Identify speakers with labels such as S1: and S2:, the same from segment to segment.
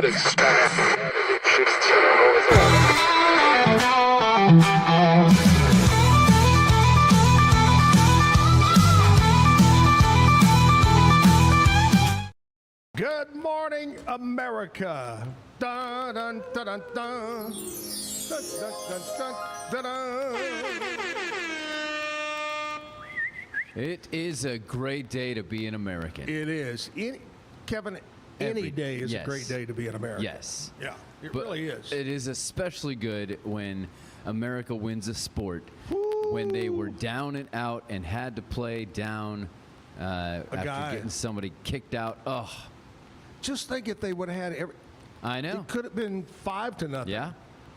S1: Good morning, America. Dun, dun, dun, dun, dun. Dun, dun, dun, dun, dun, dun.
S2: It is a great day to be an American.
S1: It is. Kevin, any day is a great day to be an American.
S2: Yes.
S1: Yeah, it really is.
S2: It is especially good when America wins a sport. When they were down and out and had to play down after getting somebody kicked out. Oh.
S1: Just think if they would have had
S2: I know.
S1: It could have been 5-0.
S2: Yeah.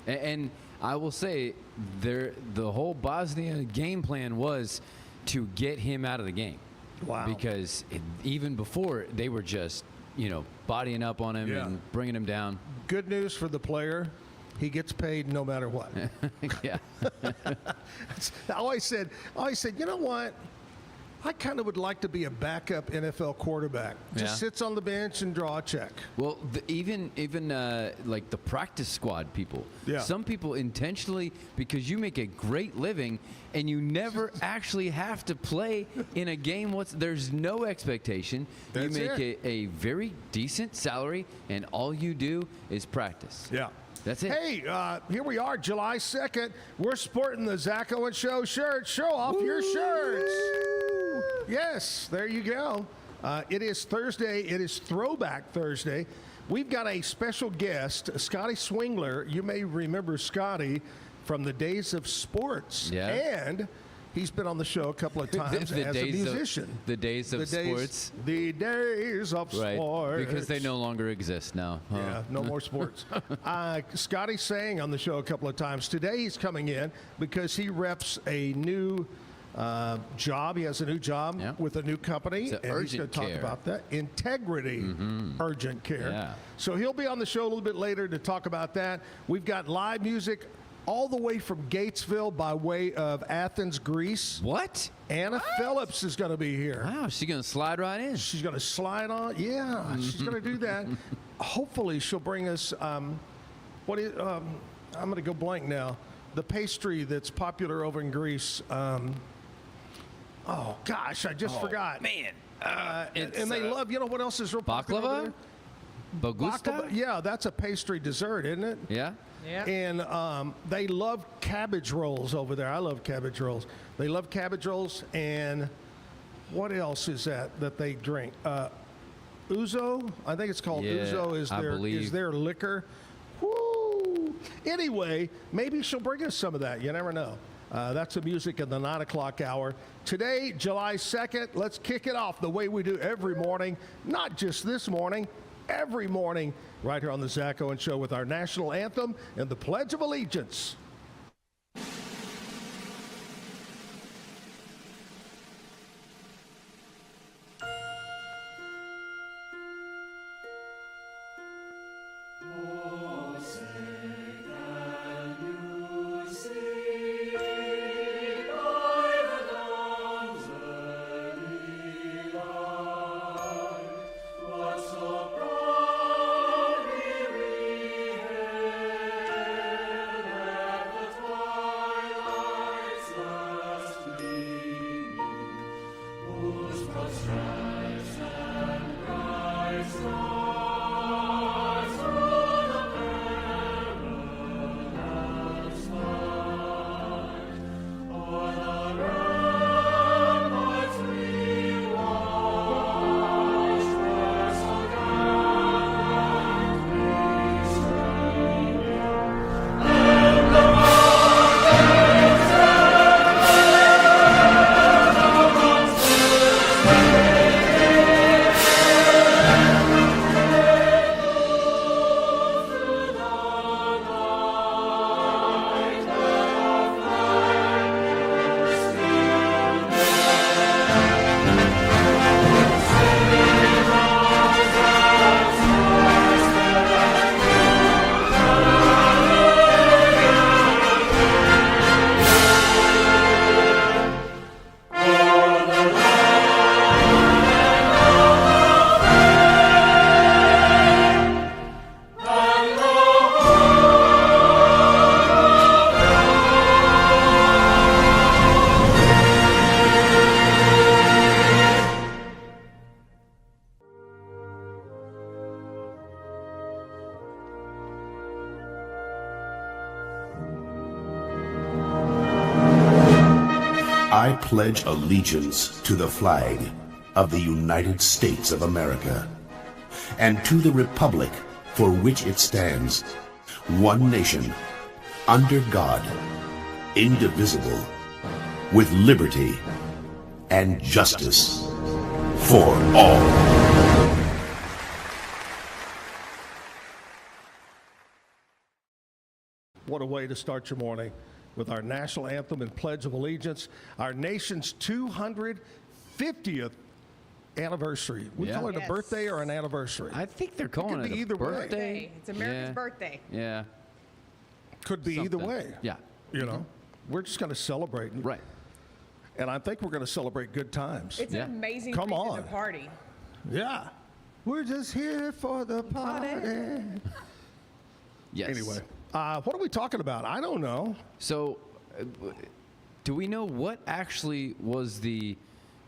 S2: And I will say, the whole Bosnia game plan was to get him out of the game.
S1: Wow.
S2: Because even before, they were just, bodying up on him and bringing him down.
S1: Good news for the player. He gets paid no matter what.
S2: Yeah.
S1: I always said, you know what? I kind of would like to be a backup NFL quarterback. Just sits on the bench and draw a check.
S2: Well, even like the practice squad people.
S1: Yeah.
S2: Some people intentionally, because you make a great living and you never actually have to play in a game. There's no expectation.
S1: That's
S2: you make a very decent salary, and all you do is practice.
S1: Yeah.
S2: That's it.
S1: Hey, here we are, July 2nd. We're sporting the Zack Owen Show shirt. Show off your shirts. Yes, there you go. It is Thursday. It is Throwback Thursday. We've got a special guest, Scotty Swingler. You may remember Scotty from the days of sports.
S2: Yeah.
S1: And he's been on the show a couple of times as a musician.
S2: The days of sports.
S1: The days of sports.
S2: Because they no longer exist now. Huh?
S1: Yeah, no more sports. Scotty sang on the show a couple of times. Today he's coming in because he reps a new job. He has a new job with a new company. And he's going to talk about that. Integrity Urgent Care.
S2: Yeah.
S1: So he'll be on the show a little bit later to talk about that. We've got live music all the way from Gatesville by way of Athens, Greece.
S2: What?
S1: Anna Phillips is going to be here.
S2: Wow, she's going to slide right in.
S1: She's going to slide on. Yeah, she's going to do that. Hopefully she'll bring us, I'm going to go blank now. The pastry that's popular over in Greece. Oh, gosh, I just forgot.
S2: Man.
S1: And they love, what else is real popular?
S2: Bagusta?
S1: Yeah, that's a pastry dessert, isn't it?
S2: Yeah.
S3: Yeah.
S1: And they love cabbage rolls over there. I love cabbage rolls. They love cabbage rolls. And what else is that they drink? Ouzo? I think it's called Ouzo is their liquor. Woo! Anyway, maybe she'll bring us some of that. You never know. That's the music in the 9 o'clock hour. Today, July 2nd, let's kick it off the way we do every morning. Not just this morning, every morning, right here on the Zack Owen Show with our national anthem and the Pledge of Allegiance.
S3: I pledge allegiance to the flag of the United States of America and to the republic for which it stands, one nation, under God, indivisible, with liberty and justice for all.
S1: What a way to start your morning with our national anthem and Pledge of Allegiance, our nation's 250th anniversary. We call it a birthday or an anniversary?
S2: I think they're calling it
S1: either
S2: a
S1: way.
S2: birthday.
S4: It's America's birthday.
S2: Yeah.
S1: Could be either
S2: Something.
S1: way.
S2: Yeah.
S1: You know, we're just going to celebrate.
S2: Right.
S1: And I think we're going to celebrate good times.
S4: It's an amazing
S1: Come
S4: reason
S1: on.
S4: to party.
S1: Yeah. We're just here for the party.
S2: Yes.
S1: Anyway, what are we talking about? I don't know.
S2: So, do we know what actually was the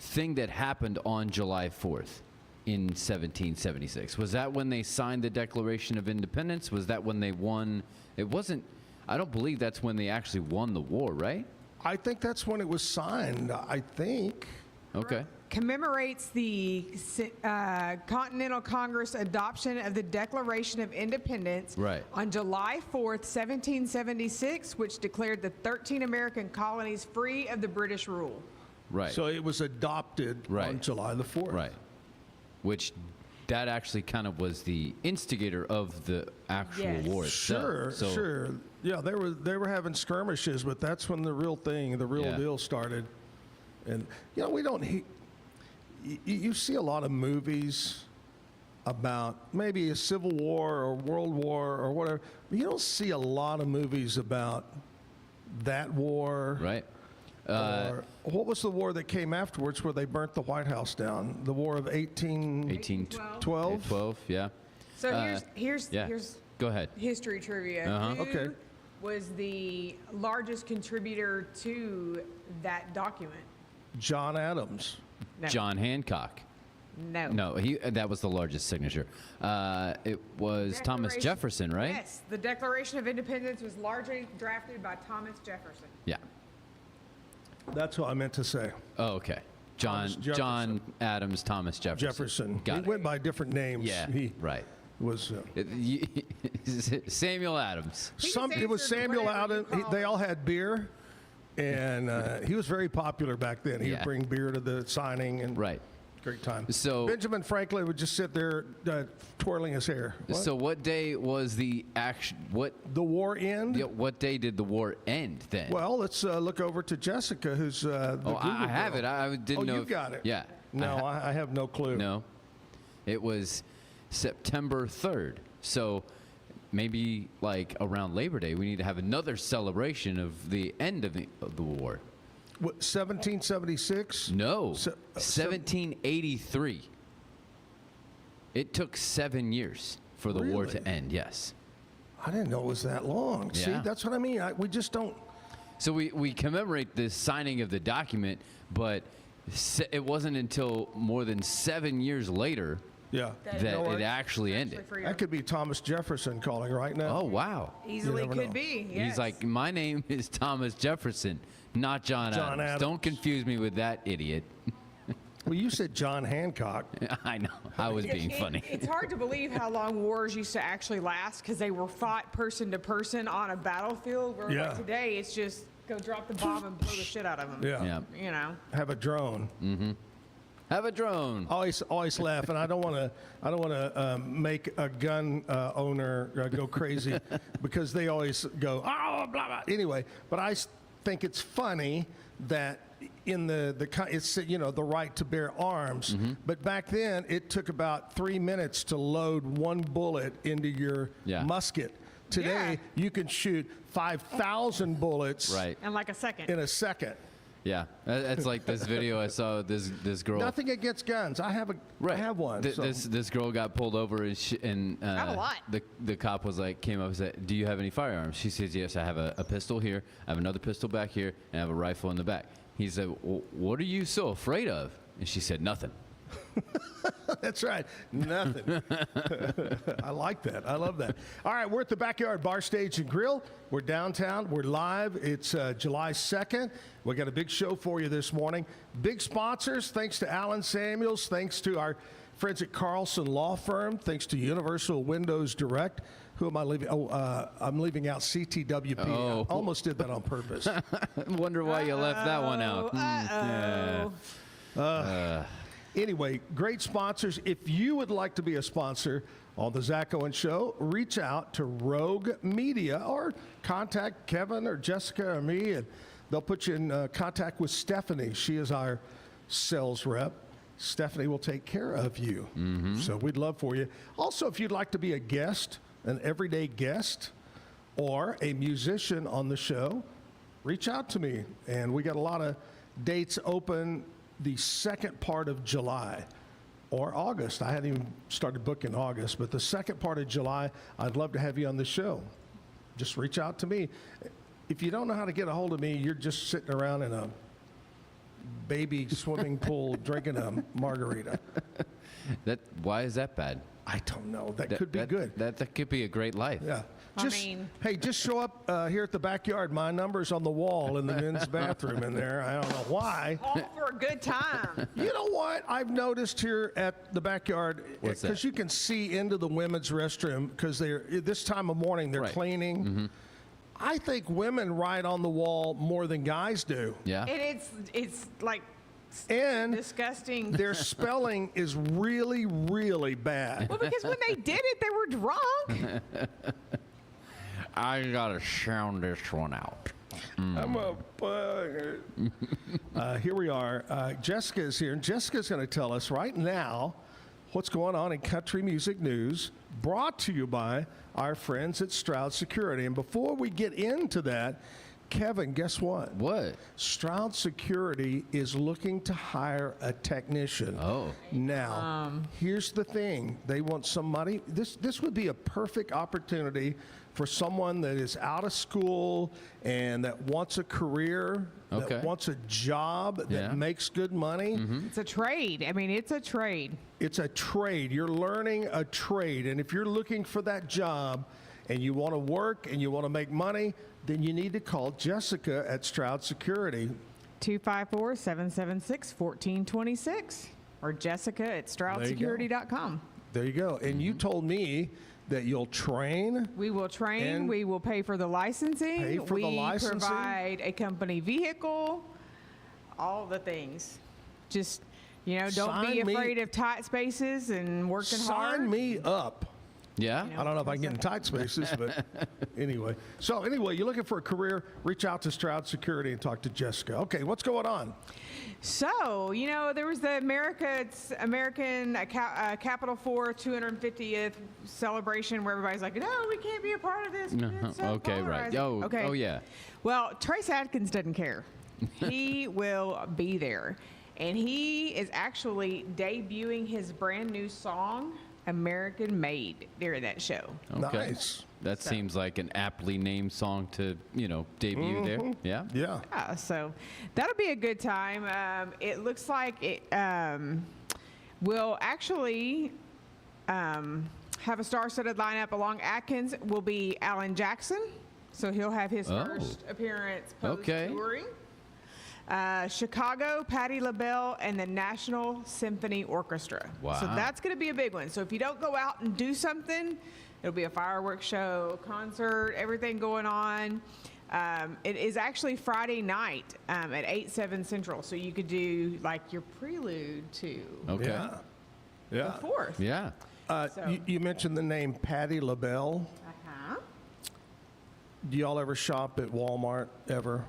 S2: thing that happened on July 4th in 1776? Was that when they signed the Declaration of Independence? Was that when they won? It wasn't. I don't believe that's when they actually won the war, right?
S1: I think that's when it was signed. I think.
S2: Okay.
S4: Commemorates the Continental Congress adoption of the Declaration of Independence
S2: Right.
S4: on July 4th, 1776, which declared the 13 American colonies free of the British rule.
S2: Right.
S1: So it was adopted on July the 4th.
S2: Right. Which that actually kind of was the instigator of the actual war itself.
S1: Sure,
S2: So-
S1: sure. Yeah, they were having skirmishes, but that's when the real deal started. And you know, we don't. You see a lot of movies about maybe a Civil War or World War or whatever. But you don't see a lot of movies about that war.
S2: Right.
S1: Or what was the war that came afterwards where they burnt the White House down? The War of 1812?
S2: 12, yeah.
S4: So here's
S2: Go ahead.
S4: history trivia.
S2: Uh-huh.
S4: Who
S1: Okay.
S4: was the largest contributor to that document?
S1: John Adams.
S4: No.
S2: John Hancock.
S4: No.
S2: No, that was the largest signature. It was Thomas
S4: Declaration-
S2: Jefferson, right?
S4: Yes. The Declaration of Independence was largely drafted by Thomas Jefferson.
S2: Yeah.
S1: That's what I meant to say.
S2: Oh, okay. John Adams, Thomas Jefferson.
S1: Jefferson.
S2: Got
S1: He
S2: it.
S1: went by different names.
S2: Yeah,
S1: He
S2: right.
S1: was.
S2: Samuel Adams.
S1: It was Samuel
S4: whatever you
S1: Adams.
S4: call
S1: They
S4: it.
S1: all had beer, and he was very popular back then. He would
S2: Yeah.
S1: bring beer to the signing, and
S2: Right.
S1: great time.
S2: So-
S1: Benjamin Franklin would just sit there twirling his hair.
S2: So what day was the
S1: The war end?
S2: what day did the war end then?
S1: Well, let's look over to Jessica, who's the
S2: oh, I
S1: Google
S2: have
S1: girl.
S2: it. I didn't know.
S1: You got it.
S2: Yeah.
S1: No, I have no clue.
S2: No. It was September 3rd. So maybe like around Labor Day, we need to have another celebration of the end of the war.
S1: What, 1776?
S2: No.
S1: Se-
S2: 1783. It took 7 years for the war to
S1: Really?
S2: end, yes.
S1: I didn't know it was that long. See,
S2: Yeah.
S1: that's what I mean. We just don't.
S2: So we commemorate the signing of the document, but it wasn't until more than 7 years later
S1: Yeah.
S2: that
S1: You know what?
S2: it actually ended.
S1: That could be Thomas Jefferson calling right now.
S2: Oh, wow.
S4: Easily
S1: never
S4: could
S1: know.
S4: be. Yes.
S2: He's like, my name is Thomas Jefferson, not John Adams. Don't confuse me with that idiot.
S1: Well, you said John Hancock.
S2: I know. I was being funny.
S4: It's hard to believe how long wars used to actually last because they were fought person to person on a battlefield. Where
S1: Yeah.
S4: like today, it's just go drop the bomb and blow the shit out of them.
S1: Yeah.
S2: Yeah.
S4: You know.
S1: Have a drone.
S2: Have a drone.
S1: Always laugh, and I don't want to make a gun owner go crazy because they always go oh blah blah. Anyway, but I think it's funny that in it's the right to bear arms, but back then it took about 3 minutes to load one bullet into your musket. Today you can shoot 5,000 bullets
S2: Right.
S4: In like a second.
S1: in a second.
S2: Yeah. That's like this video I saw. This girl.
S1: Nothing against guns. I have one. So.
S2: This girl got pulled over and
S4: have a lot.
S2: The cop was like came up and said, "Do you have any firearms?" She says, "Yes, I have a pistol here. I have another pistol back here, and I have a rifle in the back." He said, well, "What are you so afraid of?" And she said, "Nothing."
S1: That's right. Nothing. I like that. I love that. All right, we're at the Backyard Bar Stage and Grill. We're downtown. We're live. It's July 2nd. We got a big show for you this morning. Big sponsors. Thanks to Alan Samuels. Thanks to our friends at Carlson Law Firm. Thanks to Universal Windows Direct. Who am I leaving? I'm leaving out CTWP.
S2: Oh.
S1: I almost did that on purpose.
S2: Wonder why you left that one out. Yeah.
S1: Anyway, great sponsors. If you would like to be a sponsor on the Zack Owen Show, reach out to Rogue Media or contact Kevin or Jessica or me, and they'll put you in contact with Stephanie. She is our sales rep. Stephanie will take care of you. So we'd love for you. Also, if you'd like to be a guest, an everyday guest, or a musician on the show, reach out to me. And we got a lot of dates open the second part of July or August. I hadn't even started booking August, but the second part of July, I'd love to have you on the show. Just reach out to me. If you don't know how to get a hold of me, you're just sitting around in a baby swimming pool drinking a margarita.
S2: Why is that bad?
S1: I don't know. That could be good.
S2: That could be a great life.
S1: Yeah.
S4: I mean-
S1: Just show up here at the backyard. My number's on the wall in the men's bathroom in there. I don't know why.
S4: All for a good time.
S1: You know what I've noticed here at the backyard?
S2: What's that?
S1: Because you can see into the women's restroom because they're this time of morning they're
S2: Right.
S1: cleaning. I think women write on the wall more than guys do.
S2: Yeah.
S4: And it's like
S1: And
S4: disgusting.
S1: their spelling is really, really bad.
S4: Well, because when they did it, they were drunk.
S2: I gotta sound this one out.
S1: I'm a bugger. Here we are. Jessica is here, and Jessica's going to tell us right now what's going on in country music news, brought to you by our friends at Stroud Security. And before we get into that, Kevin, guess what?
S2: What?
S1: Stroud Security is looking to hire a technician.
S2: Oh.
S1: Now, here's the thing. They want somebody. This would be a perfect opportunity for someone that is out of school and that wants a career,
S2: Okay.
S1: that wants a job, that
S2: Yeah.
S1: makes good money.
S4: It's a trade. I mean, it's a trade.
S1: It's a trade. You're learning a trade. And if you're looking for that job and you want to work and you want to make money, then you need to call Jessica at Stroud Security.
S4: 254-776-1426 or Jessica at StroudSecurity.com.
S1: There you go. And you told me that you'll train.
S4: We will train.
S1: And
S4: we will pay for the licensing.
S1: Pay for
S4: we
S1: the licensing.
S4: provide a company vehicle. All the things. Just, don't
S1: Sign
S4: be
S1: me-
S4: afraid of tight spaces and working hard.
S1: Sign me up.
S2: Yeah.
S1: I don't know if I can get in tight spaces, but anyway. So anyway, you're looking for a career, reach out to Stroud Security and talk to Jessica. Okay, what's going on?
S4: So, there was the American Capital 4 250th celebration where everybody's like, no, we can't be a part of this. It's so
S2: Okay, right.
S4: polarizing."
S2: Oh, yeah.
S4: Well, Trace Adkins doesn't care. He will be there. And he is actually debuting his brand new song, American Made, during that show.
S2: Okay.
S1: Nice.
S2: That
S4: So-
S2: seems like an aptly named song to, debut there. Yeah.
S1: Yeah.
S4: So that'll be a good time. It looks like it will actually have a star-studded lineup. Along Atkins will be Alan Jackson, so he'll have his
S2: Oh.
S4: first appearance
S2: Okay.
S4: post-touring. Chicago, Patti LaBelle, and the National Symphony Orchestra. So
S2: Wow.
S4: that's going to be a big one. So if you don't go out and do something, it'll be a fireworks show, concert, everything going on. It is actually Friday night at 8/7 Central, so you could do like your prelude to
S2: Okay.
S1: Yeah. Yeah.
S4: the 4th.
S2: Yeah.
S4: So-
S1: You mentioned the name Patti LaBelle.
S4: Uh-huh.
S1: Do y'all ever shop at Walmart ever?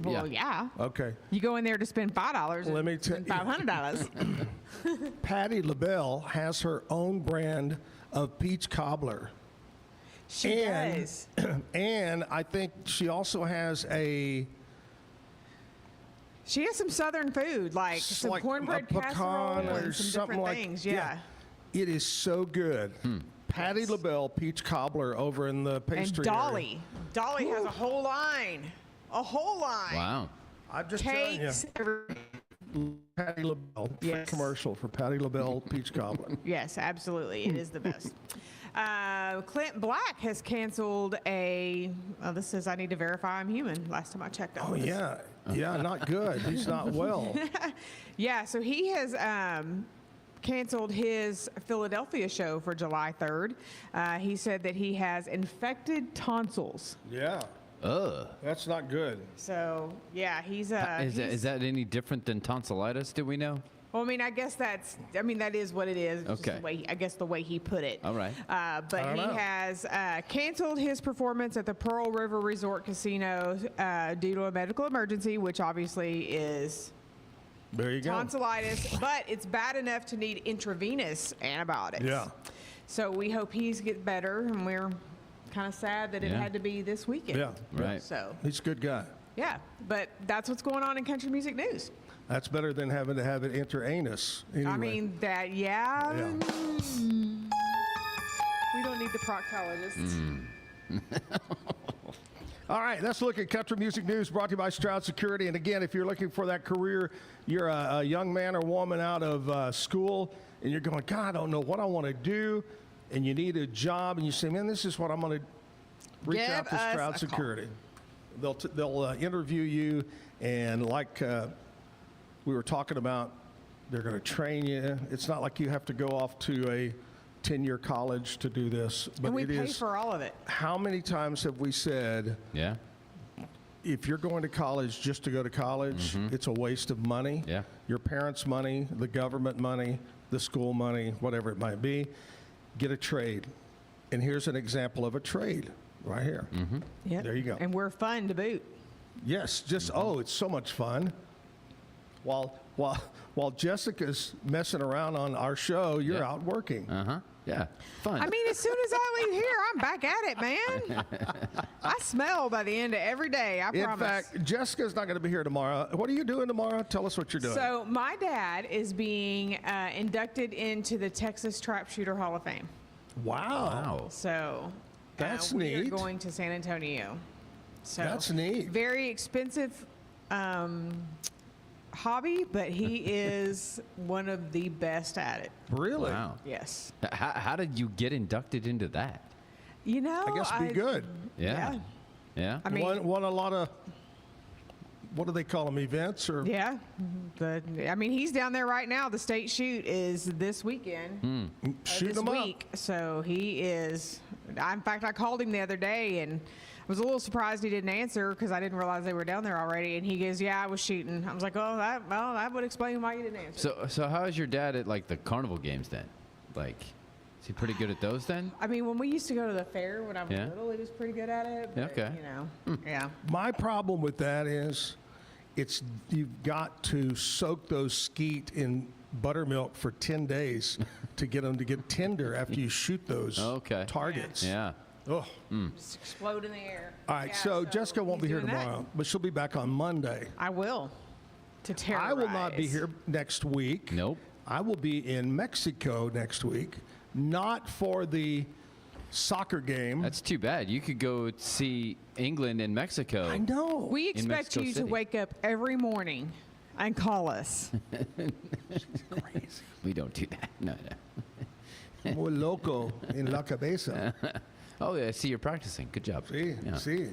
S4: Well, yeah.
S1: Okay.
S4: You go in there to spend $5
S1: Let me
S4: and
S1: tell you.
S4: $500.
S1: Patti LaBelle has her own brand of peach cobbler.
S4: She
S1: And-
S4: does.
S1: And I think she also has a
S4: She has some southern food, like some
S1: like
S4: cornbread
S1: a pecan
S4: casserole
S1: or
S4: and some
S1: something
S4: different
S1: like
S4: things. Yeah.
S1: It is so good. Patti LaBelle peach cobbler over in the
S4: And
S1: pastry
S4: Dolly. Dolly has a whole line. A whole line.
S2: Wow.
S1: area. I'm just telling you.
S4: Cakes, everything.
S1: Patti LaBelle.
S4: Yes.
S1: Commercial for Patti LaBelle Peach Cobbler.
S4: Yes, absolutely. It is the best. Clint Black has canceled a. Oh, this says I need to verify I'm human. Last time I checked.
S1: Oh, yeah. Yeah, not good. He's not well.
S4: Yeah, so he has canceled his Philadelphia show for July 3rd. He said that he has infected tonsils.
S1: Yeah.
S2: Ugh.
S1: That's not good.
S4: So yeah, he's
S2: Is that any different than tonsillitis? Do we know?
S4: Well, I mean, I guess that is what it is. It's just
S2: Okay.
S4: the way I guess the way he put it.
S2: All right.
S4: But
S1: I don't
S4: he
S1: know.
S4: has canceled his performance at the Pearl River Resort Casino due to a medical emergency, which obviously is
S1: There you go.
S4: tonsillitis, but it's bad enough to need intravenous antibiotics.
S1: Yeah.
S4: So we hope he's get better, and we're kind of sad that it
S2: Yeah.
S4: had to be this weekend.
S1: Yeah.
S2: Right.
S4: So
S1: He's a good guy.
S4: yeah, but that's what's going on in country music news.
S1: That's better than having to have it enter anus. Anyway.
S4: I mean that,
S1: Yeah.
S4: We don't need the proctologists.
S1: All right, let's look at country music news brought to you by Stroud Security. And again, if you're looking for that career, you're a young man or woman out of school, and you're going, God, I don't know what I want to do, and you need a job, and you say, man, this is what I'm going to reach
S4: Give
S1: out to
S4: us
S1: Stroud
S4: a
S1: Security. They'll interview you, and like we were talking about, they're going to train you. It's not like you have to go off to a 10-year college to do this, but
S4: And we
S1: it
S4: pay
S1: is.
S4: for all of it.
S1: How many times have we said,
S2: Yeah.
S1: if you're going to college just to go to college, it's a waste of money.
S2: Mm-hmm. Yeah.
S1: Your parents' money, the government money, the school money, whatever it might be. Get a trade. And here's an example of a trade right here.
S4: Yep.
S1: There you go.
S4: And we're fun to boot.
S1: Yes, just, it's so much fun. While Jessica's messing around on our show, you're
S2: Yeah.
S1: out working.
S2: Uh-huh. Yeah. Fun.
S4: I mean, as soon as I leave here, I'm back at it, man. I smell by the end of every day, I
S1: In
S4: promise.
S1: fact, Jessica's not going to be here tomorrow. What are you doing tomorrow? Tell us what you're doing.
S4: So my dad is being inducted into the Texas Trap Shooter Hall of Fame.
S1: Wow.
S2: Wow.
S4: So
S1: That's
S4: we are
S1: neat.
S4: going to San Antonio. So
S1: That's neat.
S4: Very expensive hobby, but he is one of the best at it.
S1: Really?
S2: Wow.
S4: Yes.
S2: How did you get inducted into that?
S4: You know,
S1: I guess be good.
S2: Yeah. Yeah.
S4: I mean,
S1: won a lot of, what do they call them, events? Or
S4: yeah. I mean, he's down there right now. The state shoot is this weekend.
S1: shooting
S4: This
S1: them up?
S4: week. So he is. In fact, I called him the other day and I was a little surprised he didn't answer because I didn't realize they were down there already. And he goes, "Yeah, I was shooting." I was like, "Oh, that would explain why you didn't answer."
S2: So how is your dad at like the carnival games then? Like, is he pretty good at those then?
S4: I mean, when we used to go to the fair when I was
S2: Yeah.
S4: little, he was pretty good at it. But,
S2: Okay.
S4: You know, yeah.
S1: My problem with that is, you've got to soak those skeet in buttermilk for 10 days to get them to get tender after you shoot those
S2: Okay.
S1: targets.
S2: Yeah.
S1: Oh.
S4: Just explode in the air.
S1: All right,
S4: Yeah,
S1: so Jessica won't be
S4: he's
S1: here
S4: doing that.
S1: tomorrow, but she'll be back on Monday.
S4: I will. To terrorize.
S1: I will not be here next week.
S2: Nope.
S1: I will be in Mexico next week, not for the soccer game.
S2: That's too bad. You could go see England and Mexico.
S1: I know.
S4: We expect
S2: Mexico
S4: you to
S2: City.
S4: wake up every morning and call us.
S2: We don't do that. No.
S1: Muy loco in la cabeza.
S2: Oh, yeah. I see you're practicing. Good job.
S1: See,
S2: Yeah.
S1: see.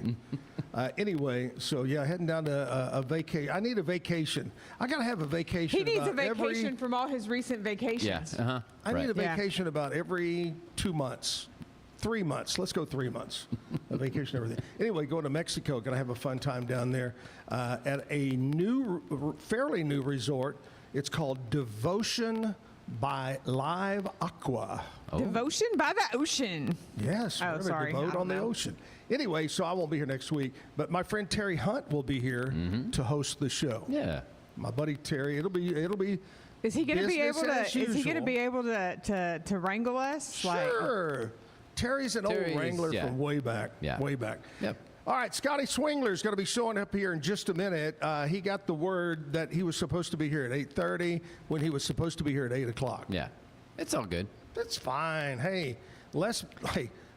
S1: Anyway, so yeah, heading down to a vacation. I need a vacation. I gotta have a vacation.
S4: He needs a
S1: about
S4: vacation from all his recent
S2: Yeah.
S4: vacations.
S2: Uh-huh.
S1: I need a
S4: Yeah.
S1: vacation about every 2 months. 3 months. Let's go 3 months. A vacation, everything. Anyway, going to Mexico. Going to have a fun time down there at a fairly new resort. It's called Devotion by Live Aqua.
S4: Devotion by the ocean.
S1: Yes,
S4: Oh,
S1: we're going
S4: sorry.
S1: to
S4: I
S1: devote
S4: don't
S1: on the
S4: know.
S1: ocean. Anyway, so I won't be here next week, but my friend Terry Hunt will be here to host the show.
S2: Yeah.
S1: My buddy Terry. It'll be.
S4: Is he going to be
S1: Business
S4: able to?
S1: as
S4: Is he going to
S1: usual.
S4: be able to wrangle us?
S1: Sure. Terry's an old
S2: Terry's-
S1: wrangler
S2: yeah.
S1: from way back.
S2: Yeah.
S1: Way back.
S2: Yep.
S1: All right, Scotty Swingler is going to be showing up here in just a minute. He got the word that he was supposed to be here at 8:30 when he was supposed to be here at 8 o'clock.
S2: Yeah. It's all good.
S1: That's fine. Hey,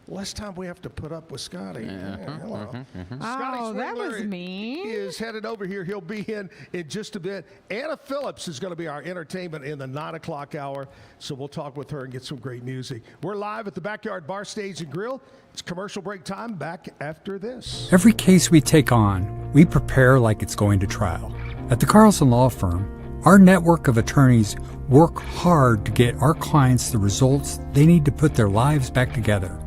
S1: less time we have to put up with Scotty. Yeah, hello. Scotty
S4: Oh, that
S1: Swingler
S4: was mean.
S1: is headed over here. He'll be in just a bit. Anna Phillips is going to be our entertainment in the 9 o'clock hour, so we'll talk with her and get some great music. We're live at the Backyard Bar Stage and Grill. It's commercial break time. Back after this.
S5: Every case we take on, we prepare like it's going to trial. At the Carlson Law Firm, our network of attorneys work hard to get our clients the results they need to put their lives back together.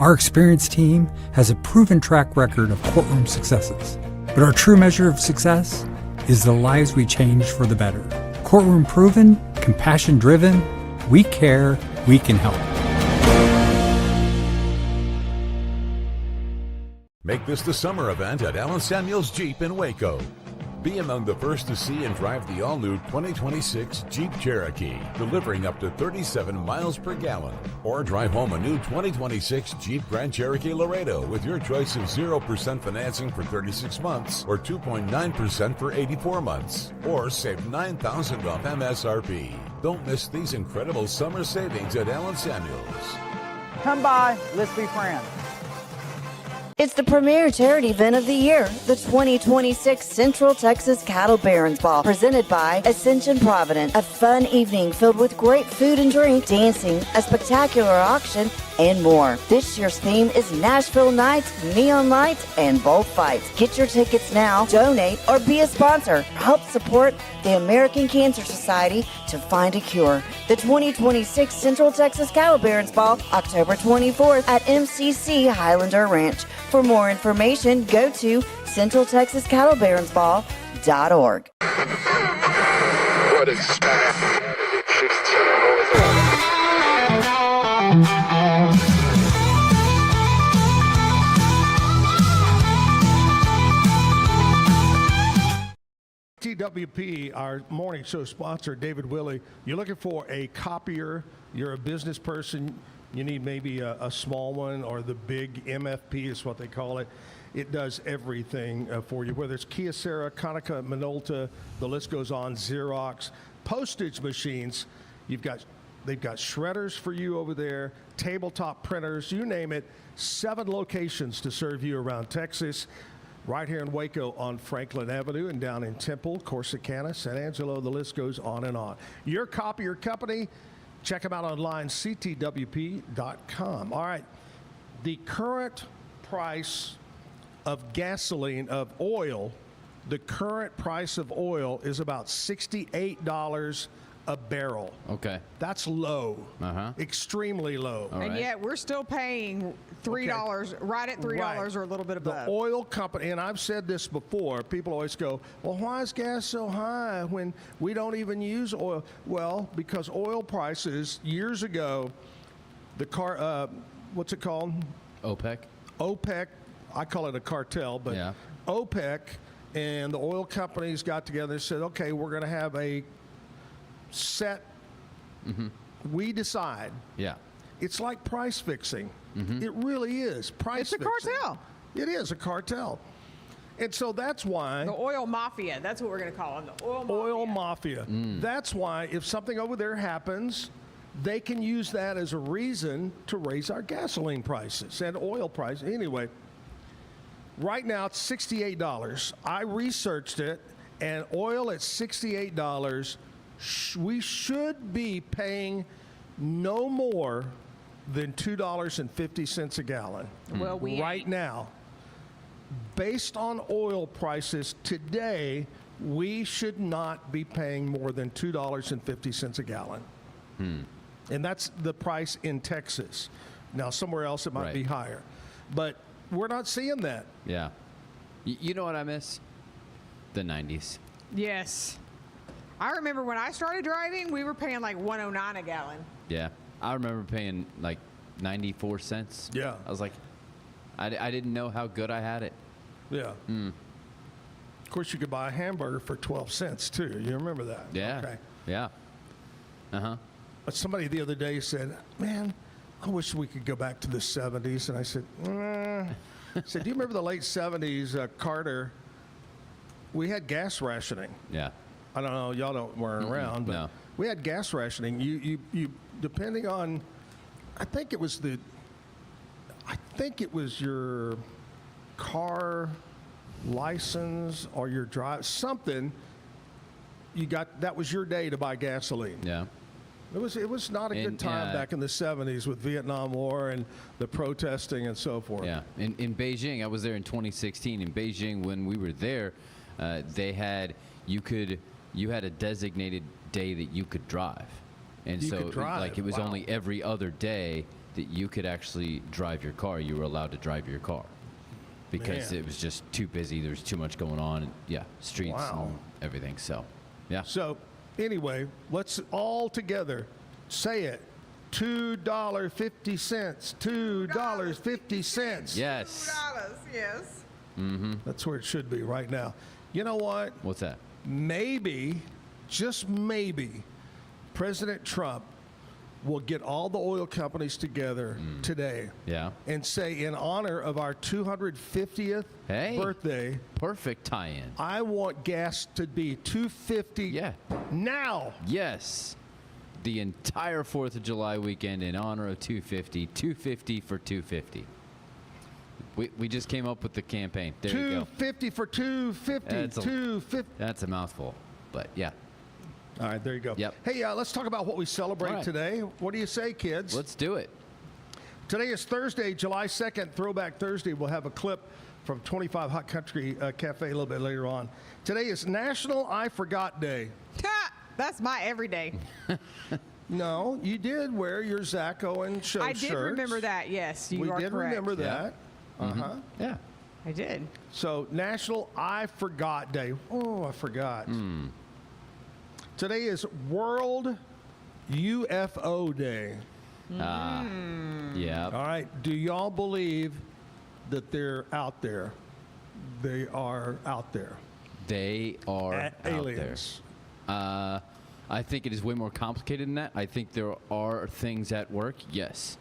S5: Our experienced team has a proven track record of courtroom successes. But our true measure of success is the lives we change for the better. Courtroom proven, compassion driven, we care, we can help.
S6: Make this the summer event at Allen Samuels Jeep in Waco. Be among the first to see and drive the all-new 2026 Jeep Cherokee, delivering up to 37 miles per gallon. Or drive home a new 2026 Jeep Grand Cherokee Laredo with your choice of 0% financing for 36 months or 2.9% for 84 months. Or save $9,000 off MSRP. Don't miss these incredible summer savings at Allen Samuels.
S7: Come by, let's be friends.
S8: It's the premier charity event of the year, the 2026 Central Texas Cattle Barons Ball, presented by Ascension Providence. A fun evening filled with great food and drink, dancing, a spectacular auction, and more. This year's theme is Nashville Nights, Neon Lights, and Bullfights. Get your tickets now, donate, or be a sponsor. Help support the American Cancer Society to find a cure. The 2026 Central Texas Cattle Barons Ball, October 24th at MCC Highlander Ranch. For more information, go to centraltexascattlebaronsball.org.
S9: What is that?
S1: TWP, our morning show sponsor, David Willey. You're looking for a copier, you're a business person, you need maybe a small one or the big MFP is what they call it. It does everything for you, whether it's Kyocera, Konica Minolta, the list goes on, Xerox, postage machines. They've got shredders for you over there, tabletop printers, you name it. 7 locations to serve you around Texas. Right here in Waco on Franklin Avenue and down in Temple, Corsicana, San Angelo, the list goes on and on. Your copier company, check them out online, ctwp.com. All right, the current price of gasoline, of oil, the current price of oil is about $68 a barrel.
S2: Okay.
S1: That's low.
S2: Uh-huh.
S1: Extremely low.
S4: And yet we're still paying $3, right at $3 or a little bit above.
S1: The oil company, and I've said this before, people always go, well, why is gas so high when we don't even use oil? Well, because oil prices, years ago, what's it called?
S2: OPEC.
S1: OPEC, I call it a cartel, but
S2: Yeah.
S1: OPEC and the oil companies got together and said, okay, we're going to have a set, we decide.
S2: Yeah.
S1: It's like price fixing. It really is price fixing.
S4: It's a cartel.
S1: It is a cartel. And so that's why
S4: The oil mafia. That's what we're going to call them. The oil mafia.
S1: oil mafia. That's why if something over there happens, they can use that as a reason to raise our gasoline prices and oil prices. Anyway, right now it's $68. I researched it, and oil at $68, we should be paying no more than $2.50 a gallon.
S4: Well, we
S1: right
S4: ain't.
S1: now, based on oil prices today, we should not be paying more than $2.50 a gallon. And that's the price in Texas. Now, somewhere else it might be higher. But we're not seeing that.
S2: Yeah. You know what I miss? The 90s.
S4: Yes. I remember when I started driving, we were paying like $1.09 a gallon.
S2: Yeah. I remember paying like 94 cents.
S1: Yeah.
S2: I was like, I didn't know how good I had it.
S1: Yeah. Of course, you could buy a hamburger for 12 cents, too. You remember that?
S2: Yeah.
S1: Okay.
S2: Yeah. Uh-huh.
S1: But somebody the other day said, man, I wish we could go back to the 70s. And I said, I said, do you remember the late 70s, Carter? We had gas rationing.
S2: Yeah.
S1: I don't know, y'all weren't around, but
S2: no.
S1: we had gas rationing. You depending on, I think it was I think it was your car license or your drive, something. You got, that was your day to buy gasoline.
S2: Yeah.
S1: It was not a good time back in the 70s with Vietnam War and the protesting and so forth.
S2: Yeah. In Beijing, I was there in 2016. In Beijing, when we were there, they had you had a designated day that you could drive, and
S1: You
S2: so
S1: could drive.
S2: like it was
S1: Wow.
S2: only every other day that you could actually drive your car. You were allowed to drive your car because
S1: Man.
S2: it was just too busy. There was too much going on. And, yeah, streets
S1: Wow.
S2: and everything. So, yeah.
S1: So, anyway, let's all together say it. $2.50. $2.50.
S2: Yes.
S4: Yes.
S1: That's where it should be right now. You know what?
S2: What's that?
S1: Maybe, just maybe, President Trump will get all the oil companies together today
S2: Yeah.
S1: and say, in honor of our 250th
S2: Hey.
S1: birthday,
S2: Perfect tie-in.
S1: I want gas to be $2.50
S2: Yeah.
S1: now.
S2: Yes. The entire 4th of July weekend in honor of 250. 250 for 250. We just came up with the campaign. There you go.
S1: $2.50 for $2.50.
S2: That's a-
S1: $2.50.
S2: That's a mouthful. But yeah,
S1: All right, there you go.
S2: Yep.
S1: Hey, let's talk about what we celebrate
S2: All right.
S1: today. What do you say, kids?
S2: let's do it.
S1: Today is Thursday, July 2nd, Throwback Thursday. We'll have a clip from 25 Hot Country Cafe a little bit later on. Today is National I Forgot Day.
S4: That's my everyday.
S1: No, you did wear your Zack Owen show
S4: I did
S1: shirts.
S4: remember that. Yes, you
S1: We
S4: are
S1: did
S4: correct.
S1: remember that. Uh-huh.
S2: Yeah.
S4: I did.
S1: So, National I Forgot Day. Oh, I forgot. Today is World UFO Day.
S2: Yeah.
S1: All right. Do y'all believe that they're out there? They are out there.
S2: They are out
S1: Aliens.
S2: there. I think it is way more complicated than that. I think there are things at work. Yes.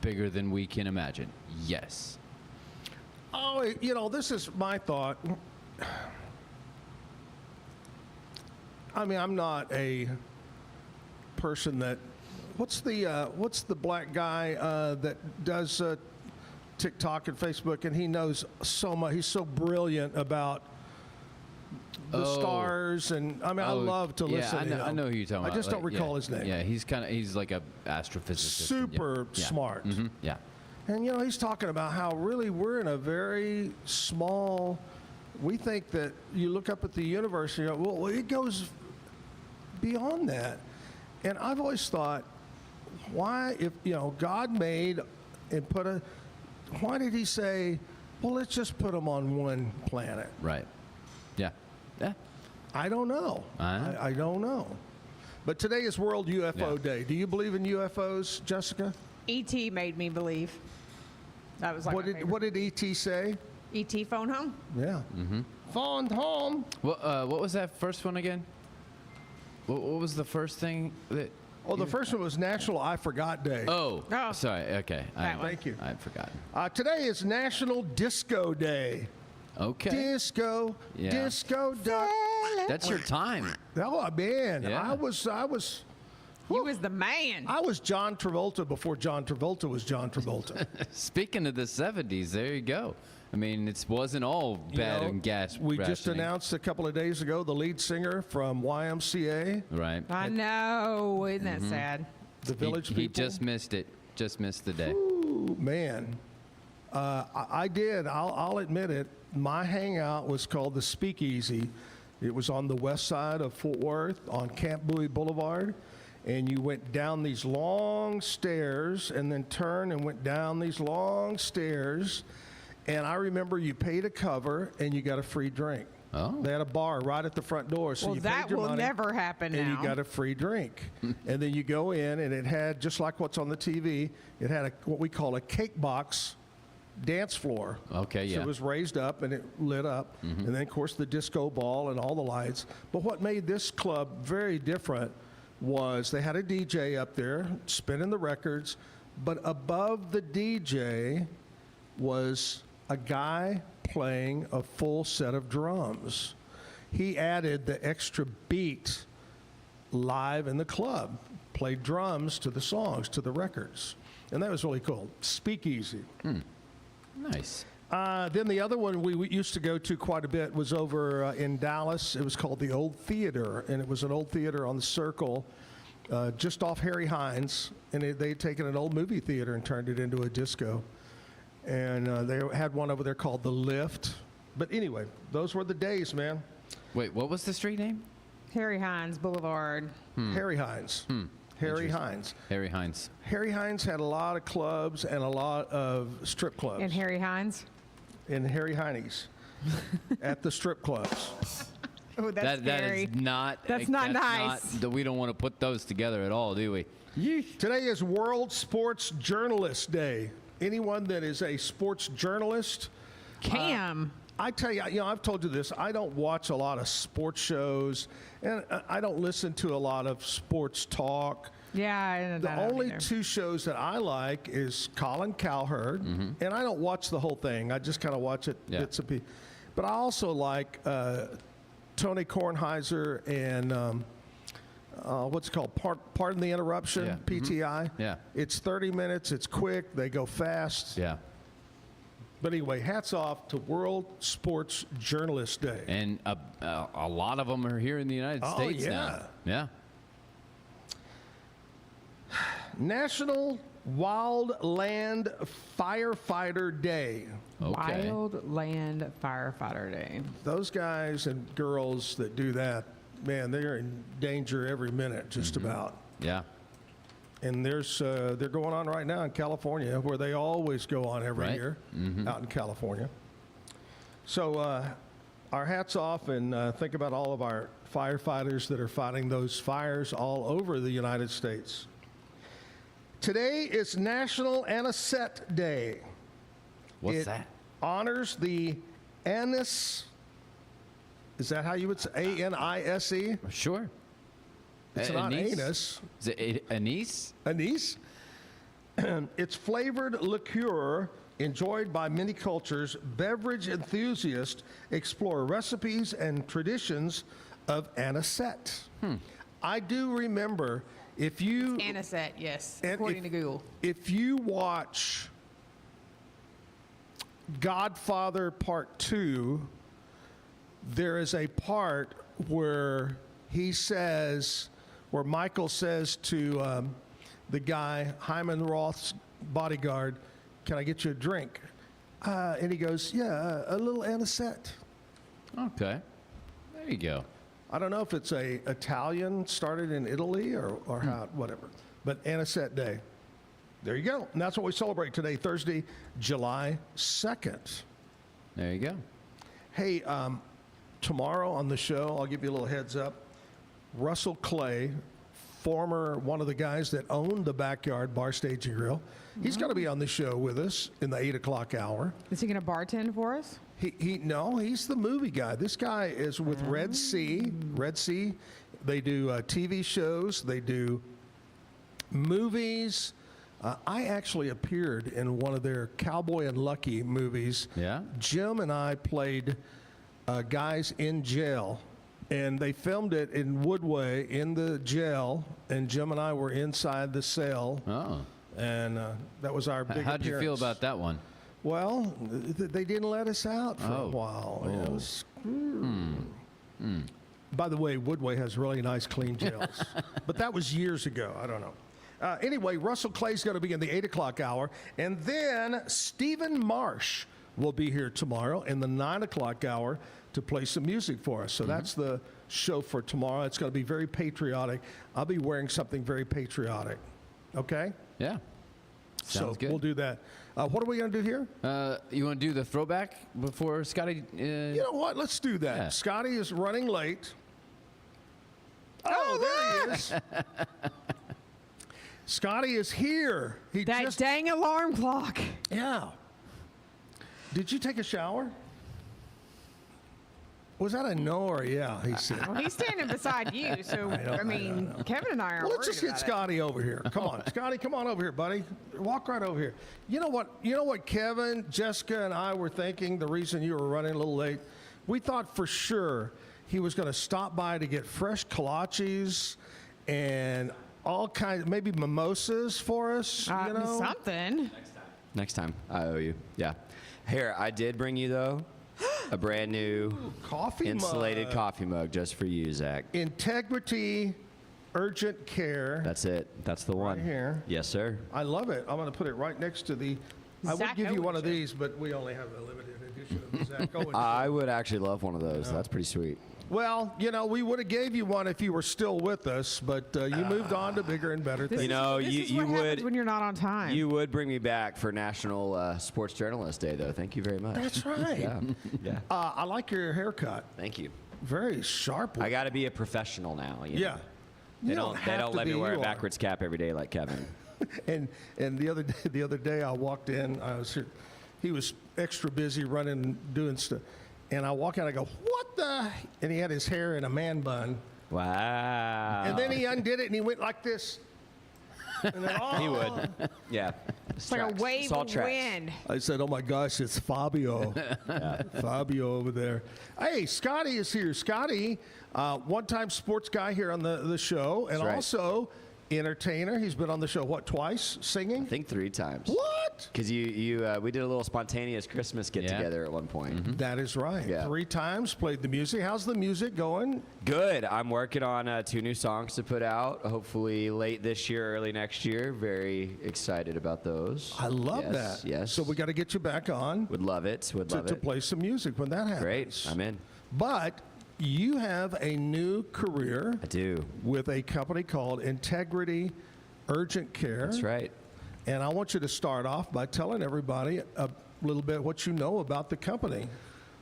S2: Bigger than we can imagine. Yes.
S1: Oh, this is my thought. I mean, I'm not a person that. What's the black guy that does TikTok and Facebook, and he knows so much. He's so brilliant about the stars, and I mean, I love to listen.
S2: I know,
S1: to him.
S2: I know who you're talking about.
S1: I just don't
S2: Like,
S1: recall
S2: yeah,
S1: his name.
S2: Yeah, he's like a astrophysicist.
S1: Super
S2: Yeah.
S1: smart.
S2: Yeah.
S1: And he's talking about how really we're in a very small. We think that you look up at the universe and you go, well, it goes beyond that. And I've always thought, why, if God made and why did He say, well, let's just put them on one planet?
S2: Right. Yeah. Yeah.
S1: I don't know.
S2: Uh-huh.
S1: I don't know. But today is World UFO
S2: Yeah.
S1: Day. Do you believe in UFOs, Jessica?
S4: E.T. made me believe. That was like
S1: What did E.T. say?
S4: E.T. phone home?
S1: Yeah. Phone home.
S2: What was that first one again? What was the first thing that?
S1: Well, the first one was National I Forgot Day.
S2: Oh,
S4: Oh.
S2: sorry. Okay.
S4: That one.
S1: Thank you.
S2: I'd forgotten.
S1: Today is National Disco Day.
S2: Okay.
S1: Disco,
S2: Yeah.
S1: disco duck.
S2: That's your time.
S1: Oh man,
S2: Yeah.
S1: I was
S4: He was the man.
S1: John Travolta before John Travolta was John Travolta.
S2: Speaking of the 70s, there you go. I mean, it wasn't all bad and gas.
S1: We just
S2: rationing.
S1: announced a couple of days ago the lead singer from YMCA,
S2: Right.
S4: I know. Isn't that sad?
S1: the Village
S2: He
S1: People.
S2: just missed it. Just missed the day.
S1: Ooh, man, I did. I'll admit it. My hangout was called the Speakeasy. It was on the west side of Fort Worth on Camp Bowie Boulevard. And you went down these long stairs and then turned and went down these long stairs. And I remember you paid a cover and you got a free drink.
S2: Oh.
S1: They had a bar right at the front door. So
S4: Well,
S1: you
S4: that
S1: paid your
S4: will
S1: money
S4: never happen
S1: and
S4: now.
S1: you got a free drink. And then you go in and it had, just like what's on the TV, it had what we call a cake box dance floor.
S2: Okay,
S1: So
S2: yeah.
S1: it was raised up and it lit up. And then, of course, the disco ball and all the lights. But what made this club very different was they had a DJ up there spinning the records, but above the DJ was a guy playing a full set of drums. He added the extra beat live in the club, played drums to the songs, to the records. And that was really cool. Speakeasy.
S2: Nice.
S1: Then the other one we used to go to quite a bit was over in Dallas. It was called the Old Theater, and it was an old theater on the Circle, just off Harry Hines. And they had taken an old movie theater and turned it into a disco. And they had one over there called The Lift. But anyway, those were the days, man.
S2: Wait, what was the street name?
S4: Harry Hines Boulevard.
S1: Harry Hines. Harry Hines.
S2: Harry Hines.
S1: Harry Hines had a lot of clubs and a lot of strip clubs.
S4: And Harry Hines?
S1: And Harry Hines at the strip clubs.
S4: Oh, that's
S2: That
S4: scary.
S2: is not.
S4: That's not nice.
S2: We don't want to put those together at all, do we?
S1: Today is World Sports Journalist Day. Anyone that is a sports journalist,
S4: Cam.
S1: I tell you, I've told you this. I don't watch a lot of sports shows, and I don't listen to a lot of sports talk.
S4: Yeah, I know
S1: The
S4: that
S1: only
S4: either.
S1: two shows that I like is Colin Cowherd, and I don't watch the whole thing. I just kind of watch it bits and pieces. But I also like Tony Kornheiser and what's it called? Pardon the Interruption, PTI.
S2: Yeah.
S1: It's 30 minutes. It's quick. They go fast.
S2: Yeah.
S1: But anyway, hats off to World Sports Journalist Day.
S2: And a lot of them are here in the United States now. Yeah.
S1: National Wildland Firefighter Day.
S2: Okay.
S4: Wildland Firefighter Day.
S1: Those guys and girls that do that, man, they're in danger every minute, just about.
S2: Yeah.
S1: And they're going on right now in California, where they always go on every year out in California. So our hats off, and think about all of our firefighters that are fighting those fires all over the United States. Today is National Anisette Day.
S2: What's that?
S1: Honors the anise. Is that how you would say? A-N-I-S-E?
S2: Sure.
S1: It's not
S2: Anise?
S1: anus.
S2: Is it anise?
S1: Anise. It's flavored liqueur enjoyed by many cultures. Beverage enthusiasts explore recipes and traditions of anisette. I do remember if you
S4: Anisette, yes,
S1: And
S4: according to Google.
S1: if you watch Godfather Part 2, there is a part where where Michael says to the guy, Hyman Roth's bodyguard, "Can I get you a drink?" And he goes, "Yeah, a little anisette."
S2: Okay. There you go.
S1: I don't know if it's a Italian, started in Italy or how, whatever. But Anisette Day. There you go. And that's what we celebrate today, Thursday, July 2nd.
S2: There you go.
S1: Hey, tomorrow on the show, I'll give you a little heads up. Russell Clay, one of the guys that owned the Backyard Bar Stage and Grill, he's going to be on the show with us in the 8 o'clock hour.
S4: Is he going to bartend for us?
S1: No, he's the movie guy. This guy is with Red Sea. Red Sea, they do TV shows. They do movies. I actually appeared in one of their Cowboy and Lucky movies.
S2: Yeah?
S1: Jim and I played guys in jail, and they filmed it in Woodway in the jail, and Jim and I were inside the cell.
S2: Oh.
S1: And that was our big
S2: How'd you feel
S1: appearance.
S2: about that one?
S1: Well, they didn't let us out for a
S2: Oh.
S1: while. It
S2: Oh.
S1: was, By the way, Woodway has really nice, clean jails. But that was years ago. I don't know. Anyway, Russell Clay's going to be in the 8 o'clock hour. And then Stephen Marsh will be here tomorrow in the 9 o'clock hour to play some music for us. So that's the show for tomorrow. It's going to be very patriotic. I'll be wearing something very patriotic. Okay?
S2: Yeah. Sounds
S1: so
S2: good.
S1: we'll do that. What are we going to do here?
S2: You want to do the throwback before Scotty?
S1: You know what? Let's do that.
S2: Yeah.
S1: Scotty is running late. Oh, there he is. Scotty is here. He
S4: That
S1: just
S4: dang alarm clock.
S1: Yeah. Did you take a shower? Was that a no or a yeah? He said.
S4: Well, he's standing beside you, so I mean, Kevin and I are.
S1: Well, let's
S4: worried
S1: just get
S4: about it.
S1: Scotty over here. Come on, Scotty, come on over here, buddy. Walk right over here. You know what, Kevin, Jessica, and I were thinking. The reason you were running a little late, we thought for sure he was going to stop by to get fresh kolaches and all kinds, maybe mimosas for us. You know?
S4: Something.
S10: Next time, I owe you. Yeah. Here, I did bring you, though, a brand new
S1: Coffee
S10: insulated
S1: mug.
S10: coffee mug just for you, Zach.
S1: Integrity Urgent Care.
S10: That's it. That's the one.
S1: Right here.
S10: Yes, sir.
S1: I love it. I'm going to put it right next to the. I would
S4: Zack
S1: give you
S4: Owen
S1: one of
S4: show.
S1: these, but we only have a limited edition of the Zack Owen.
S10: I would actually love one of those. That's pretty sweet.
S1: Well, you know, we would have gave you one if you were still with us, but you moved on to bigger and better things.
S10: You know,
S4: This is
S10: you
S4: what happens
S10: would
S4: when you're not on time.
S10: you would bring me back for National Sports Journalist Day, though. Thank you very much.
S1: That's right.
S10: Yeah. Yeah.
S1: I like your haircut.
S10: Thank you.
S1: Very sharp.
S10: I got to be a professional now. You know?
S1: Yeah.
S10: They
S1: You
S10: don't
S1: have to
S10: let
S1: be,
S10: me wear a
S1: you are.
S10: backwards cap every day like Kevin.
S1: And the other day I walked in. He was extra busy running, doing stuff, and I walk out. I go, "What the?" And he had his hair in a man bun.
S10: Wow.
S1: And then he undid it and he went like this. And then,
S10: He would. Yeah.
S4: it's like a wave of wind.
S1: I said, "Oh my gosh, it's Fabio." Fabio over there. Hey, Scotty is here. Scotty, one-time sports guy here on the show, and
S10: That's right.
S1: also entertainer. He's been on the show, what, twice singing?
S10: I think 3 times.
S1: What?
S10: Because we did a little spontaneous Christmas get together at one point.
S1: That is right.
S10: Yeah.
S1: 3 times, played the music. How's the music going?
S10: Good. I'm working on 2 new songs to put out. Hopefully late this year, early next year. Very excited about those.
S1: I love
S10: Yes,
S1: that.
S10: Yes.
S1: So we got to get you back on
S10: would love it. Would love
S1: to
S10: it.
S1: play some music when that happens.
S10: Great. I'm in.
S1: But you have a new career
S10: I do.
S1: with a company called Integrity Urgent Care.
S10: That's right.
S1: And I want you to start off by telling everybody a little bit what you know about the company.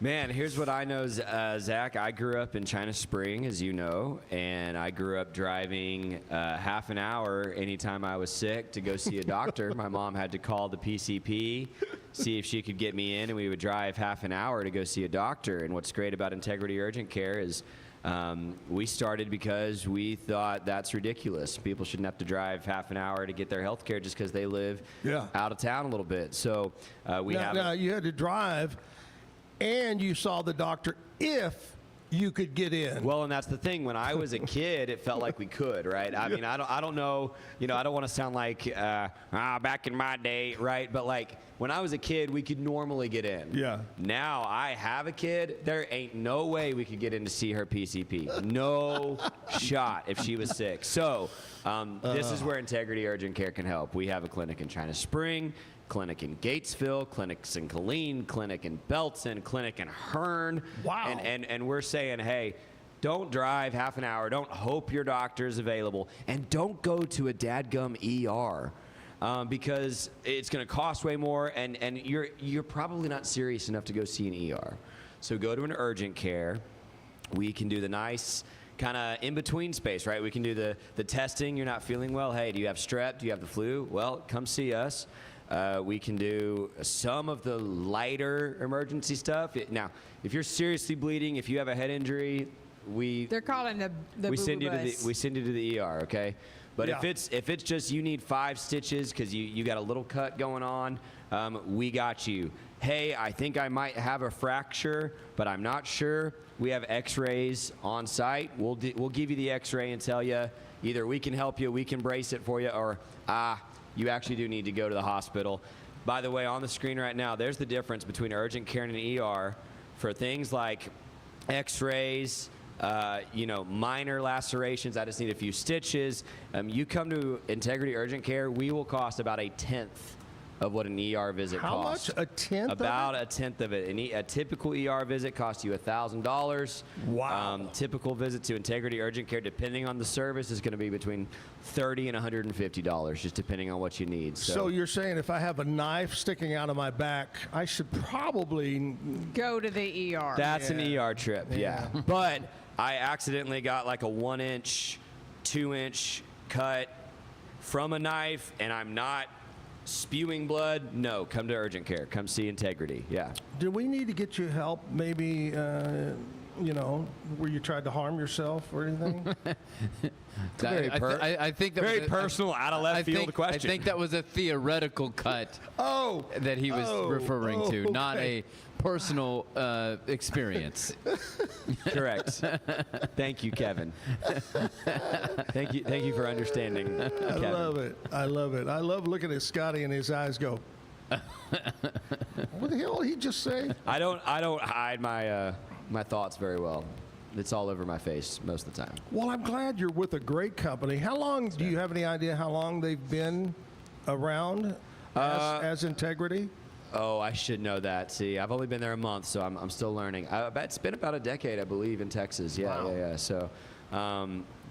S10: Man, here's what I know, Zach. I grew up in China Spring, as you know, and I grew up driving half an hour anytime I was sick to go see a doctor. My mom had to call the PCP, see if she could get me in, and we would drive half an hour to go see a doctor. And what's great about Integrity Urgent Care is we started because we thought that's ridiculous. People shouldn't have to drive half an hour to get their health care just because they live out of town a little bit. So
S1: Now, you had to drive, and you saw the doctor if you could get in.
S10: Well, and that's the thing. When I was a kid, it felt like we could, right? I mean, I don't know. You know, I don't want to sound like back in my day, right? But like when I was a kid, we could normally get in.
S1: Yeah.
S10: Now I have a kid. There ain't no way we could get in to see her PCP. No shot if she was sick. So this is where Integrity Urgent Care can help. We have a clinic in China Spring, clinic in Gatesville, clinics in Killeen, clinic in Belton, clinic in Hearn.
S1: Wow.
S10: And we're saying, hey, don't drive half an hour. Don't hope your doctor's available. And don't go to a dadgum ER because it's going to cost way more, and you're probably not serious enough to go see an ER. So go to an urgent care. We can do the nice kind of in-between space, right? We can do the testing. You're not feeling well. Hey, do you have strep? Do you have the flu? Well, come see us. We can do some of the lighter emergency stuff. Now, if you're seriously bleeding, if you have a head injury,
S4: They're calling the
S10: we
S4: boo-boo
S10: send you to
S4: bus.
S10: we send you to the ER, okay? But if it's just you need 5 stitches because you got a little cut going on, we got you. Hey, I think I might have a fracture, but I'm not sure. We have X-rays on site. We'll give you the X-ray and tell you either we can help you, we can brace it for you, or you actually do need to go to the hospital. By the way, on the screen right now, there's the difference between urgent care and an ER for things like X-rays, minor lacerations. I just need a few stitches. You come to Integrity Urgent Care, we will cost about 1/10 of what an ER visit costs.
S1: How much? 1/10?
S10: About 1/10 of it. A typical ER visit costs you $1,000.
S1: Wow.
S10: Typical visit to Integrity Urgent Care, depending on the service, is going to be between $30 and $150, just depending on what you need.
S1: So you're saying if I have a knife sticking out of my back, I should probably
S4: Go to the ER.
S10: That's an ER trip, yeah. But I accidentally got like a 1-inch, 2-inch cut from a knife, and I'm not spewing blood. No, come to urgent care. Come see Integrity. Yeah.
S1: Do we need to get you help maybe you know, where you tried to harm yourself or anything?
S2: I think that
S10: very
S2: was
S10: personal, out of left field question.
S2: I think that was a theoretical cut. That he was referring to, not a personal experience.
S10: Correct. Thank you, Kevin. Thank you for understanding.
S1: I love it. I love it. I love looking at Scotty and his eyes go. What the hell did he just say?
S10: I don't hide my thoughts very well. It's all over my face most of the time.
S1: Well, I'm glad you're with a great company. How long, do you have any idea how long they've been around as Integrity?
S10: Oh, I should know that. See, I've only been there a month, so I'm still learning. It's been about a decade, I believe, in Texas. Yeah,
S1: Wow.
S10: yeah. So,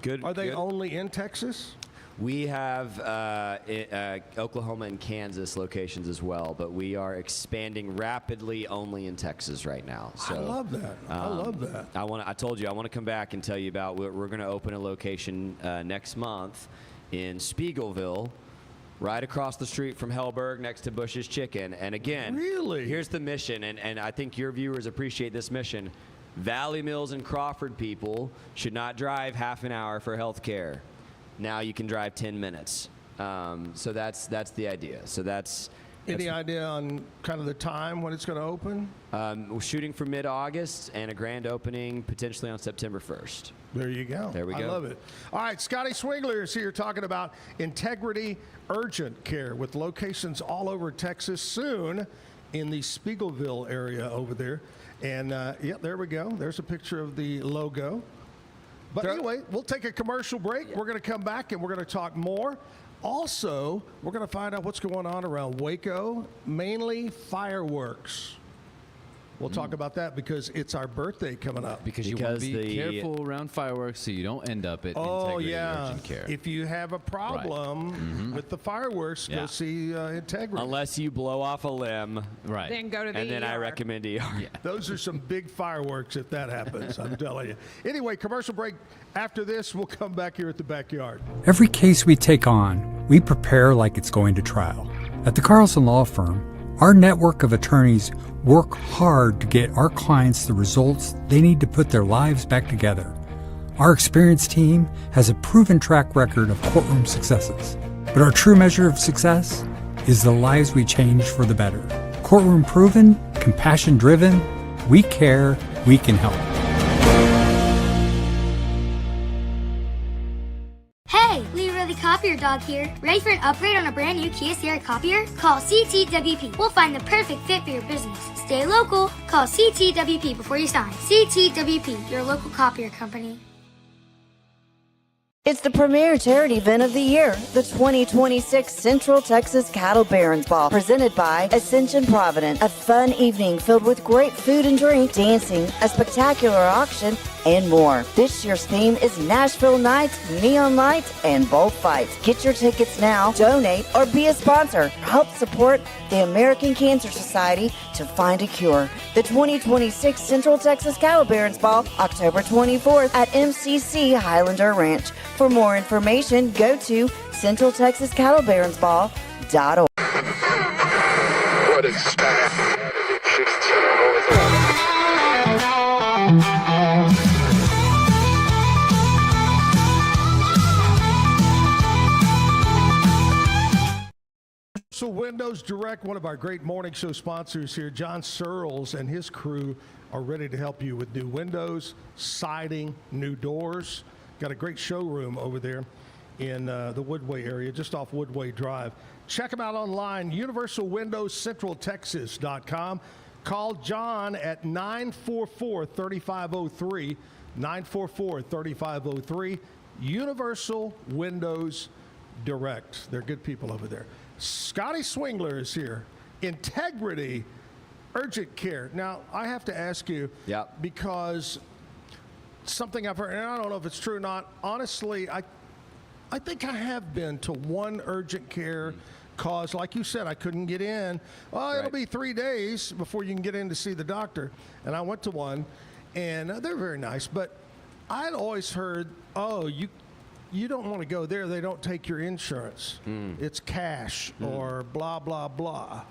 S10: good.
S1: Are they
S10: good.
S1: only in Texas?
S10: We have Oklahoma and Kansas locations as well, but we are expanding rapidly only in Texas right now. So,
S1: I love that. I love that.
S10: I told you I want to come back and tell you about. We're going to open a location next month in Spiegelville, right across the street from Hellberg, next to Bush's Chicken. And again,
S1: Really?
S10: here's the mission, and I think your viewers appreciate this mission. Valley Mills and Crawford people should not drive half an hour for health care. Now you can drive 10 minutes. So that's the idea. So that's
S1: Any idea on kind of the time when it's going to open?
S10: we're shooting for mid-August and a grand opening potentially on September 1st.
S1: There you go.
S10: There we
S1: I
S10: go.
S1: love it. All right, Scotty Swingler is here talking about Integrity Urgent Care with locations all over Texas, soon in the Spiegelville area over there. And, yeah, there we go. There's a picture of the logo. But anyway, we'll take a commercial break. We're going to come back and we're going to talk more. Also, we're going to find out what's going on around Waco, mainly fireworks. We'll talk about that because it's our birthday coming up.
S2: Because you want to be careful around fireworks so you don't end up at Integrity Urgent Care.
S1: If you have a problem with the fireworks, go see Integrity.
S10: Unless you blow off a limb.
S2: Right.
S4: Then go to the
S10: And then I
S4: ER.
S10: recommend ER.
S2: Yeah.
S1: Those are some big fireworks if that happens, I'm telling you. Anyway, commercial break. After this, we'll come back here at the backyard.
S5: Every case we take on, we prepare like it's going to trial. At the Carlson Law Firm, our network of attorneys work hard to get our clients the results they need to put their lives back together. Our experienced team has a proven track record of courtroom successes. But our true measure of success is the lives we change for the better. Courtroom proven, compassion driven, we care, we can help.
S11: Hey, Lee Riley Copier Dog here. Ready for an upgrade on a brand new Kia Sierra copier? Call CTWP. We'll find the perfect fit for your business. Stay local. Call CTWP before you sign. CTWP, your local copier company.
S8: It's the premier charity event of the year, the 2026 Central Texas Cattle Barons Ball, presented by Ascension Provident. A fun evening filled with great food and drink, dancing, a spectacular auction, and more. This year's theme is Nashville Nights, Neon Lights, and Bullfights. Get your tickets now, donate, or be a sponsor. Help support the American Cancer Society to find a cure. The 2026 Central Texas Cattle Barons Ball, October 24th at MCC Highlander Ranch. For more information, go to centraltexascattlebaronsball.org.
S9: What is that? 16
S1: So Windows Direct, one of our great morning show sponsors here, John Searles and his crew are ready to help you with new windows, siding, new doors. Got a great showroom over there in the Woodway area, just off Woodway Drive. Check them out online, universalwindowscentraltexas.com. Call John at 944-3503, 944-3503, Universal Windows Direct. They're good people over there. Scotty Swingler is here. Integrity Urgent Care. Now, I have to ask you, because something I've heard, and I don't know if it's true or not. Honestly, I think I have been to one urgent care cause, like you said, I couldn't get in. Well, it'll be 3 days before you can get in to see the doctor. And I went to one, and they're very nice. But I'd always heard, oh, you don't want to go there. They don't take your insurance. It's cash or blah, blah, blah.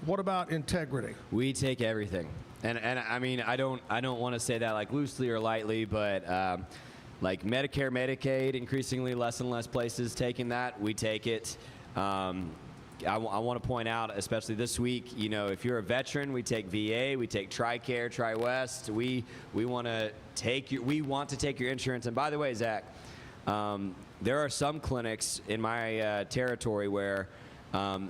S1: What about Integrity?
S10: We take everything. And I mean, I don't want to say that like loosely or lightly, but like Medicare, Medicaid, increasingly less and less places taking that. We take it. I want to point out, especially this week, you know, if you're a veteran, we take VA, we take TRICARE, TriWest. We want to take your insurance. And by the way, Zach, there are some clinics in my territory where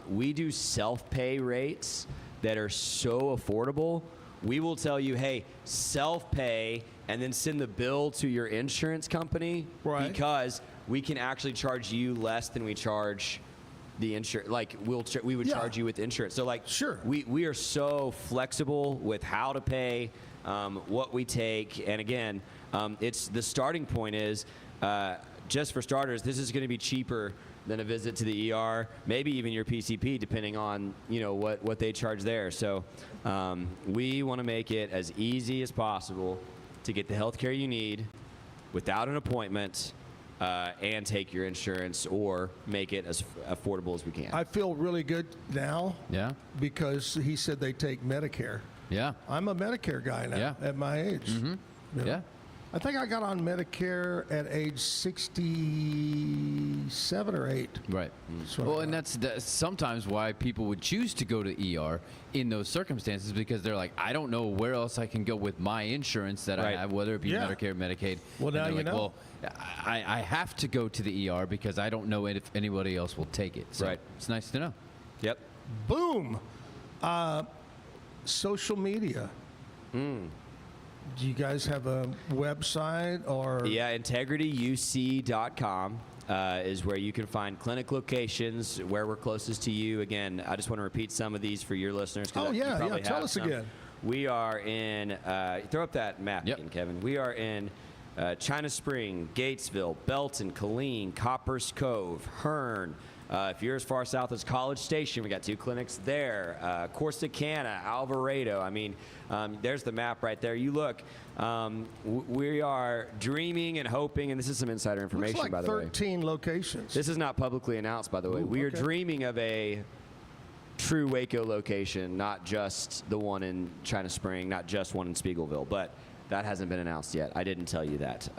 S10: we do self-pay rates that are so affordable. We will tell you, hey, self-pay, and then send the bill to your insurance company,
S1: right?
S10: Because we can actually charge you less than we charge the insurance. Like we would charge you with insurance. So like,
S1: sure,
S10: we are so flexible with how to pay, what we take, and again, it's the starting point is just for starters, this is going to be cheaper than a visit to the ER, maybe even your PCP, depending on what they charge there. So we want to make it as easy as possible to get the health care you need without an appointment. And take your insurance or make it as affordable as we can.
S1: I feel really good now.
S2: Yeah.
S1: Because he said they take Medicare.
S2: Yeah.
S1: I'm a Medicare guy now at my age.
S2: Mm-hmm.
S1: Yeah. I think I got on Medicare at age 67 or 8.
S2: Right. Well, and that's sometimes why people would choose to go to ER in those circumstances, because they're like, I don't know where else I can go with my insurance that I have, whether it be Medicare, Medicaid.
S1: Well, now you know.
S2: Well, I have to go to the ER because I don't know if anybody else will take it. So it's nice to know.
S10: Yep.
S1: Boom. Social media. Do you guys have a website or?
S10: Yeah, integrityuc.com is where you can find clinic locations where we're closest to you. Again, I just want to repeat some of these for your listeners.
S1: Oh, yeah. Tell us again.
S10: We are in, throw up that map again, Kevin. We are in China Spring, Gatesville, Belton, Killeen, Coppers Cove, Hearn. If you're as far south as College Station, we got 2 clinics there. Corsicana, Alvarado. I mean, there's the map right there. You look, we are dreaming and hoping, and this is some insider information,
S1: looks like
S10: by the way.
S1: 13 locations.
S10: This is not publicly announced, by the way. We are dreaming of a true Waco location, not just the one in China Spring, not just one in Spiegelville, but that hasn't been announced yet. I didn't tell you that.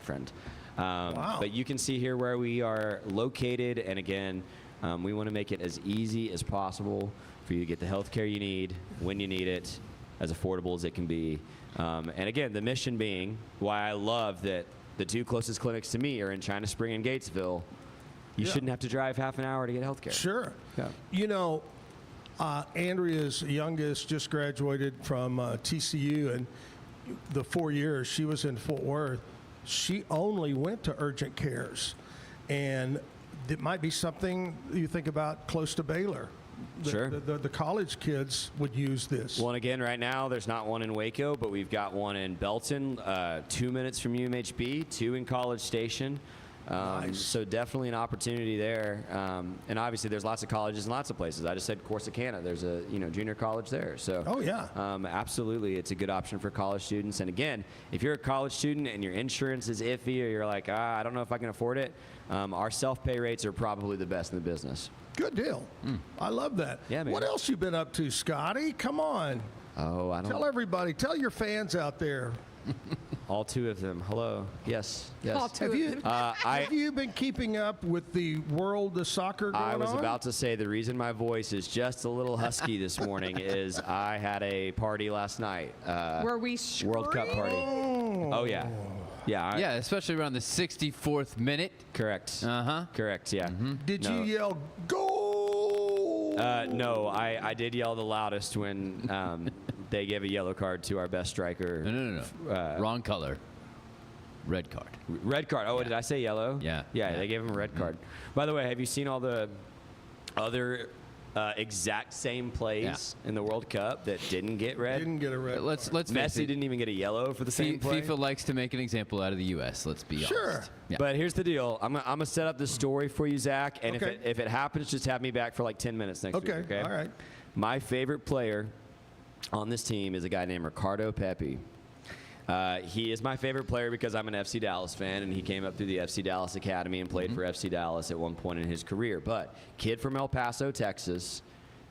S10: Friend.
S1: Wow.
S10: But you can see here where we are located, and again, we want to make it as easy as possible for you to get the health care you need when you need it, as affordable as it can be. And again, the mission being why I love that the 2 closest clinics to me are in China Spring and Gatesville. You shouldn't have to drive half an hour to get health care.
S1: Sure.
S10: Yeah.
S1: You know, Andrea's youngest just graduated from TCU, and the 4 years she was in Fort Worth, she only went to urgent cares. And it might be something you think about close to Baylor.
S10: Sure.
S1: The college kids would use this.
S10: Well, and again, right now, there's not one in Waco, but we've got one in Belton, 2 minutes from UMHB, 2 in College Station.
S1: Nice.
S10: So definitely an opportunity there. And obviously, there's lots of colleges and lots of places. I just said Corsicana. There's a junior college there. So absolutely, it's a good option for college students. And again, if you're a college student and your insurance is iffy, or you're like, I don't know if I can afford it, our self-pay rates are probably the best in the business.
S1: Good deal. I love that.
S10: Yeah, man.
S1: What else you been up to, Scotty? Come on.
S10: Oh, I don't.
S1: Tell everybody. Tell your fans out there.
S10: All 2 of them. Hello. Yes.
S4: All 2
S1: Have
S4: of
S1: you,
S4: them.
S1: have you been keeping up with the world of soccer going on?
S10: I was about to say the reason my voice is just a little husky this morning is I had a party last night.
S4: Were we
S10: World Cup party. Oh yeah. Yeah.
S2: Especially around the 64th minute.
S10: Correct. Correct. Yeah.
S1: Did you yell goal?
S10: No, I did yell the loudest when they gave a yellow card to our best striker.
S2: No. Wrong color. Red card.
S10: Red card. Oh, did I say yellow?
S2: Yeah.
S10: Yeah, they gave him a red card. By the way, have you seen all the other exact same plays in the World Cup that didn't get red?
S1: Didn't get a red card.
S2: Let's
S10: Messi didn't even get a yellow for the same play.
S2: FIFA likes to make an example out of the U.S. Let's be honest. Yeah.
S10: But here's the deal. I'm gonna set up the story for you, Zach, and if it happens, just have me back for like 10 minutes next week. Okay.
S1: All right.
S10: My favorite player on this team is a guy named Ricardo Pepi. He is my favorite player because I'm an FC Dallas fan, and he came up through the FC Dallas Academy and played for FC Dallas at one point in his career. But kid from El Paso, Texas,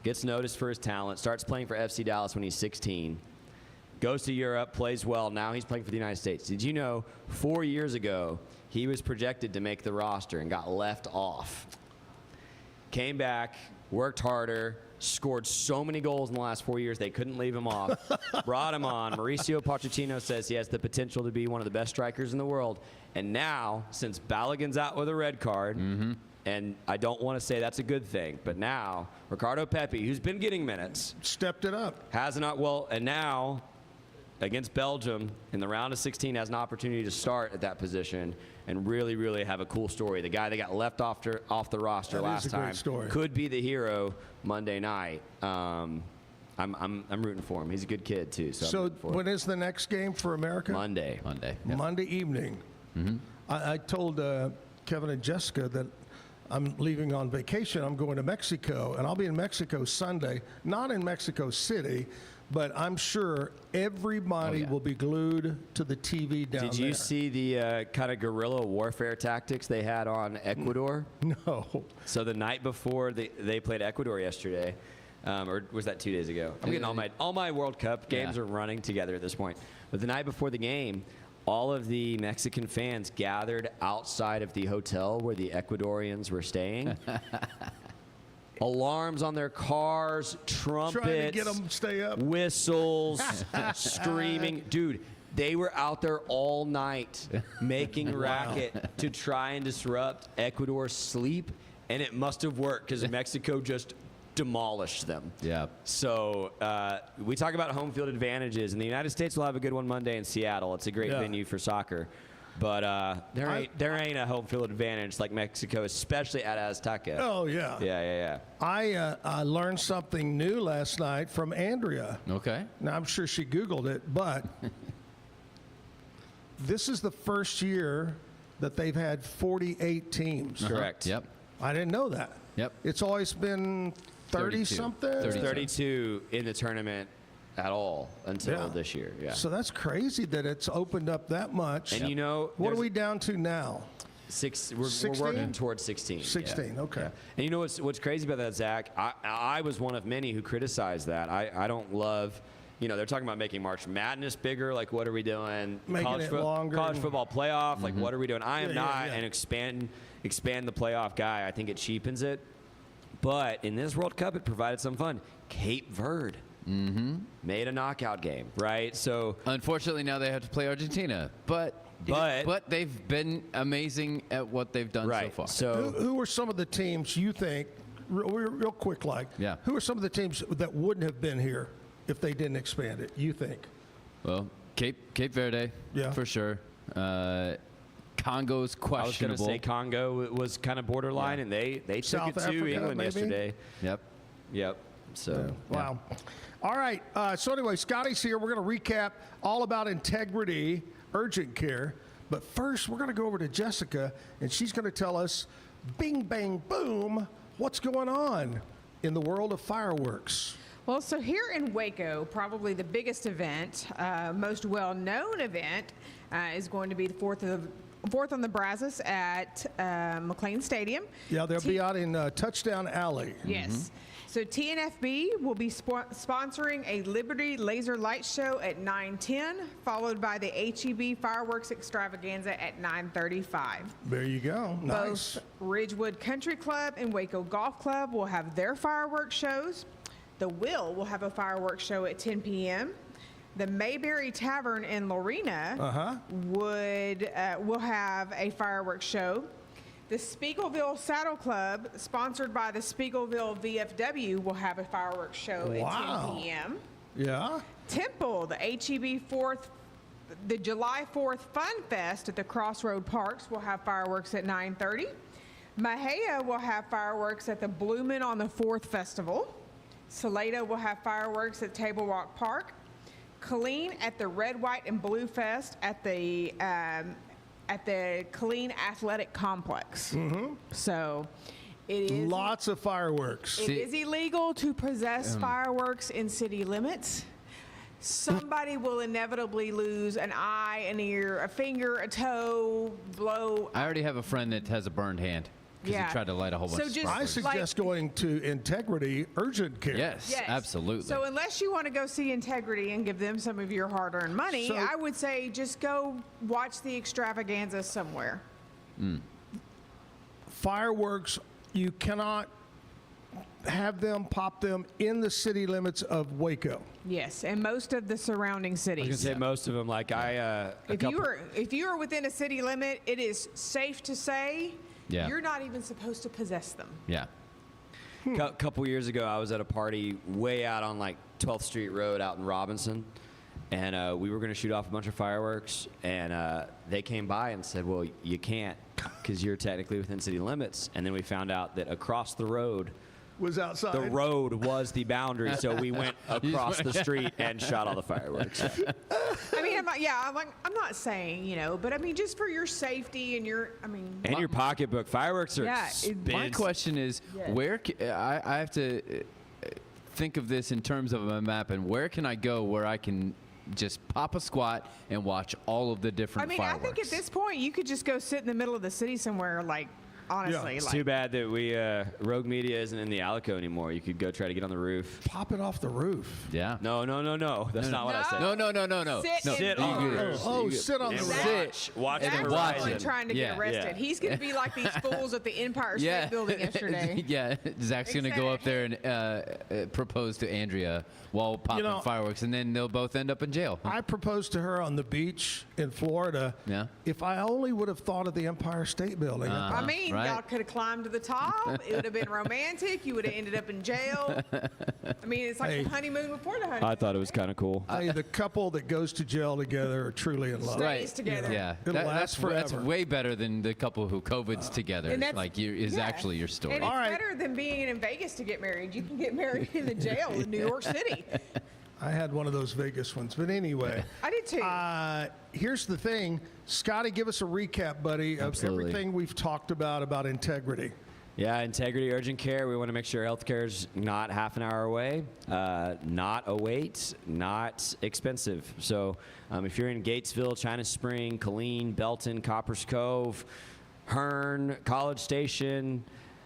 S10: gets noticed for his talent, starts playing for FC Dallas when he's 16, goes to Europe, plays well. Now he's playing for the United States. Did you know 4 years ago he was projected to make the roster and got left off? Came back, worked harder, scored so many goals in the last 4 years they couldn't leave him off. Brought him on. Mauricio Pochettino says he has the potential to be one of the best strikers in the world. And now, since Balogun's out with a red card, and I don't want to say that's a good thing, but now Ricardo Pepi, who's been getting minutes,
S1: stepped it up.
S10: Has not well, and now against Belgium in the round of 16 has an opportunity to start at that position and really, really have a cool story. The guy that got left off the roster last time could be the hero Monday night. I'm rooting for him. He's a good kid too. So
S1: when is the next game for America?
S10: Monday.
S2: Yep.
S1: Monday evening. I told Kevin and Jessica that I'm leaving on vacation. I'm going to Mexico, and I'll be in Mexico Sunday. Not in Mexico City, but I'm sure everybody will be glued to the TV down there.
S10: Did you see the kind of guerrilla warfare tactics they had on Ecuador?
S1: No.
S10: So the night before they played Ecuador yesterday, or was that 2 days ago? I'm getting all my World Cup games are running together at this point. But the night before the game, all of the Mexican fans gathered outside of the hotel where the Ecuadorians were staying. Alarms on their cars, trumpets,
S1: trying to get them to stay up,
S10: whistles, screaming. Dude, they were out there all night making racket to try and disrupt Ecuador's sleep, and it must have worked because Mexico just demolished them.
S2: Yeah.
S10: So we talk about home field advantages, and the United States will have a good one Monday in Seattle. It's a great venue for soccer. But there ain't a home field advantage like Mexico, especially at Azteca.
S1: Oh, yeah.
S10: Yeah.
S1: I learned something new last night from Andrea.
S2: Okay.
S1: Now, I'm sure she Googled it, but this is the first year that they've had 48 teams.
S10: Correct.
S2: Yep.
S1: I didn't know that.
S2: Yep.
S1: It's always been 30-something?
S10: 32 in the tournament at all until this year. Yeah.
S1: So that's crazy that it's opened up that much.
S10: And you know,
S1: what are we down to now?
S10: We're working towards 16.
S1: 16, okay.
S10: Yeah. And you know what's crazy about that, Zach? I was one of many who criticized that. I don't love, they're talking about making March Madness bigger. Like, what are we doing?
S1: Making it longer.
S10: College football playoff. Like, what are we doing? I am not an expand the playoff guy. I think it cheapens it. But in this World Cup, it provided some fun. Cape Verde. Made a knockout game, right? So
S2: unfortunately, now they have to play Argentina, but they've been amazing at what they've done so far.
S10: So
S1: who are some of the teams you think, real quick, who are some of the teams that wouldn't have been here if they didn't expand it? You think?
S2: Well, Cape Verde, for sure. Congo's questionable.
S10: I was going to say Congo was kind of borderline, and they took
S1: South
S10: it to
S1: Africa,
S10: England
S1: maybe?
S10: yesterday. Yep. So
S1: wow. All right. So anyway, Scotty's here. We're going to recap all about integrity, urgent care. But first, we're going to go over to Jessica, and she's going to tell us, bing, bang, boom, what's going on in the world of fireworks.
S4: Well, so here in Waco, probably the biggest event, most well-known event, is going to be the 4th on the Brazos at McLean Stadium.
S1: Yeah, they'll be out in Touchdown Alley.
S4: Yes. So TNFB will be sponsoring a Liberty Laser Light Show at 9:10, followed by the HEB Fireworks Extravaganza at 9:35.
S1: There you go. Nice.
S4: Both Ridgewood Country Club and Waco Golf Club will have their fireworks shows. The Will have a fireworks show at 10 p.m. The Mayberry Tavern in Lorena will have a fireworks show. The Spiegelville Saddle Club, sponsored by the Spiegelville VFW, will have a fireworks show at 10 p.m.
S1: Yeah.
S4: Temple, the July 4th Fun Fest at the Crossroad Parks will have fireworks at 9:30. Mahia will have fireworks at the Bloomin' on the 4th Festival. Salado will have fireworks at Table Rock Park. Killeen at the Red, White, and Blue Fest at the Killeen Athletic Complex. So it is
S1: lots of fireworks.
S4: It is illegal to possess fireworks in city limits. Somebody will inevitably lose an eye, an ear, a finger, a toe, blow.
S2: I already have a friend that has a burned hand. because he tried to light a whole bunch
S4: So
S2: of
S4: just-
S1: I
S2: sparklers.
S1: suggest going to Integrity Urgent Care.
S2: Yes, absolutely.
S4: So unless you want to go see Integrity and give them some of your hard-earned money,
S1: So-
S4: I would say just go watch the extravaganza somewhere.
S1: Fireworks, you cannot have them, pop them in the city limits of Waco.
S4: Yes, and most of the surrounding
S10: I was gonna
S4: cities.
S10: say most of them. Like
S4: If you are within a city lit, it is safe to say
S2: Yeah.
S4: you're not even supposed to possess them.
S2: Yeah.
S10: couple years ago, I was at a party way out on like 12th Street Road out in Robinson, and we were going to shoot off a bunch of fireworks, and they came by and said, "Well, you can't because you're technically within city limits." And then we found out that across the road,
S1: Was outside.
S10: the road was the boundary, so we went across the street and shot all the fireworks.
S4: I mean, I'm not saying, but I mean, just for your safety and
S10: And your pocketbook. Fireworks are
S4: Yeah,
S10: expensive.
S2: My question is, where I have to think of this in terms of a map, and where can I go where I can just pop a squat and watch all of the different fireworks?
S4: I think at this point you could just go sit in the middle of the city somewhere, like honestly.
S10: It's
S4: like,
S10: too bad that we Rogue Media isn't in the Alico anymore. You could go try to get on the roof.
S1: Pop it off the roof.
S2: Yeah.
S10: No. That's not what I said.
S2: No.
S4: Sit
S2: no.
S4: in
S10: Sit
S4: the
S10: on the
S4: roof.
S10: roof.
S1: Oh, sit on the
S10: And
S1: roof.
S10: watch the
S4: Zach's
S2: watch
S4: really
S2: it.
S4: trying to get
S2: Yeah.
S4: arrested.
S10: Yeah.
S4: He's going to be like these fools at the Empire State Building yesterday.
S2: Yeah, Zach's going to go up there and propose to Andrea while popping fireworks, and then they'll both end up in jail.
S1: I proposed to her on the beach in Florida.
S2: Yeah.
S1: If I only would have thought of the Empire State Building.
S4: I mean,
S2: right.
S4: y'all could have climbed to the top. It would have been romantic. You would have ended up in jail. I mean, it's like
S1: Hey.
S4: the honeymoon before the honeymoon.
S10: I thought it was kind of cool.
S1: Hey, the couple that goes to jail together are truly in love.
S4: Stays together.
S2: Yeah,
S1: It'll last
S2: that's
S1: forever.
S2: way better than the couple who COVID's together.
S4: And that's-
S2: Like is
S4: yeah.
S2: actually your story.
S4: And it's
S1: All right.
S4: better than being in Vegas to get married. You can get married in the jail in New York City.
S1: I had one of those Vegas ones. But anyway.
S4: I did too.
S1: Here's the thing. Scotty, give us a recap, buddy, of
S10: Absolutely.
S1: everything we've talked about Integrity.
S10: Yeah, Integrity Urgent Care. We want to make sure healthcare is not half an hour away, not a wait, not expensive. So if you're in Gatesville, China Spring, Killeen, Belton, Coppers Cove, Hearn, College Station,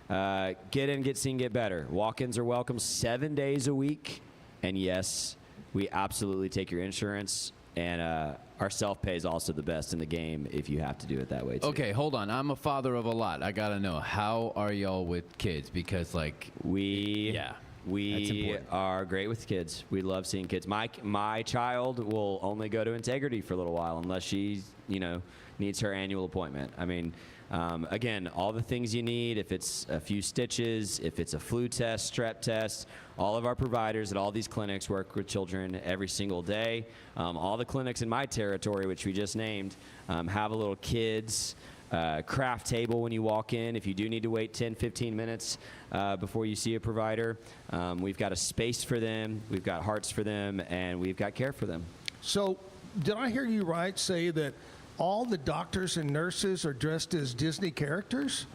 S10: get in, get seen, get better. Walk-ins are welcome 7 days a week. And yes, we absolutely take your insurance. And our self-pay is also the best in the game if you have to do it that way, too.
S2: Okay, hold on. I'm a father of a lot. I gotta know, how are y'all with kids? Because
S10: We
S2: that's important.
S10: are great with kids. We love seeing kids. My child will only go to Integrity for a little while unless she, needs her annual appointment. I mean, again, all the things you need. If it's a few stitches, if it's a flu test, strep test, all of our providers at all these clinics work with children every single day. All the clinics in my territory, which we just named, have a little kids craft table when you walk in. If you do need to wait 10, 15 minutes before you see a provider, we've got a space for them, we've got hearts for them, and we've got care for them.
S1: So, did I hear you right say that all the doctors and nurses are dressed as Disney characters?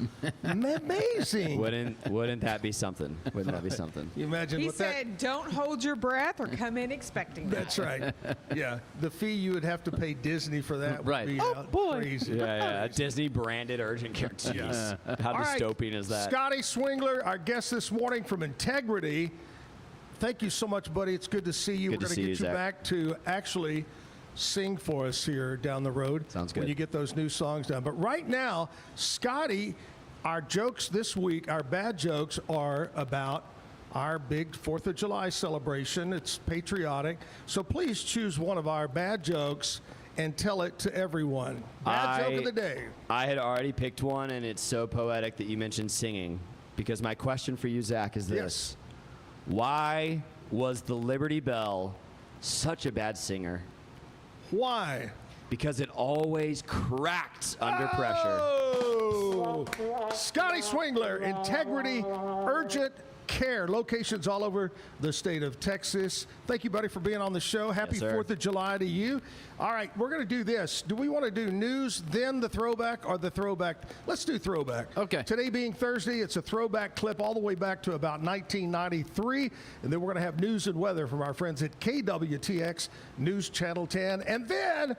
S1: Amazing.
S10: Wouldn't that be something? Wouldn't that be something?
S1: You imagine
S4: He
S1: what that...
S4: said, don't hold your breath or come in expecting that.
S1: That's right. Yeah. The fee you would have to pay Disney for that
S2: Right.
S1: would be
S2: Oh, boy.
S1: crazy.
S10: Yeah, Disney branded urgent care. Jeez. How
S1: All right,
S10: dystopian is that?
S1: Scotty Swingler, our guest this morning from Integrity. Thank you so much, buddy. It's good to see you.
S10: Good to
S1: We're going
S10: see
S1: to
S10: you,
S1: get you
S10: Zach.
S1: back to actually sing for us here down the road.
S10: Sounds
S1: When
S10: good.
S1: you get those new songs done. But right now, Scotty, our jokes this week, our bad jokes are about our big 4th of July celebration. It's patriotic. So please choose one of our bad jokes and tell it to everyone. Bad joke of the day.
S10: I had already picked one, and it's so poetic that you mentioned singing. Because my question for you, Zach, is this.
S1: Yes.
S10: Why was the Liberty Bell such a bad singer?
S1: Why?
S10: Because it always cracked under pressure.
S1: Oh! Scotty Swingler, Integrity Urgent Care. Locations all over the state of Texas. Thank you, buddy, for being on the show. Happy
S10: sir.
S1: 4th of July to you. All right, we're going to do this. Do we want to do news, then the throwback, or the throwback? Let's do throwback.
S2: Okay.
S1: Today being Thursday, it's a throwback clip all the way back to about 1993. And then we're going to have news and weather from our friends at KWTX News Channel 10. And then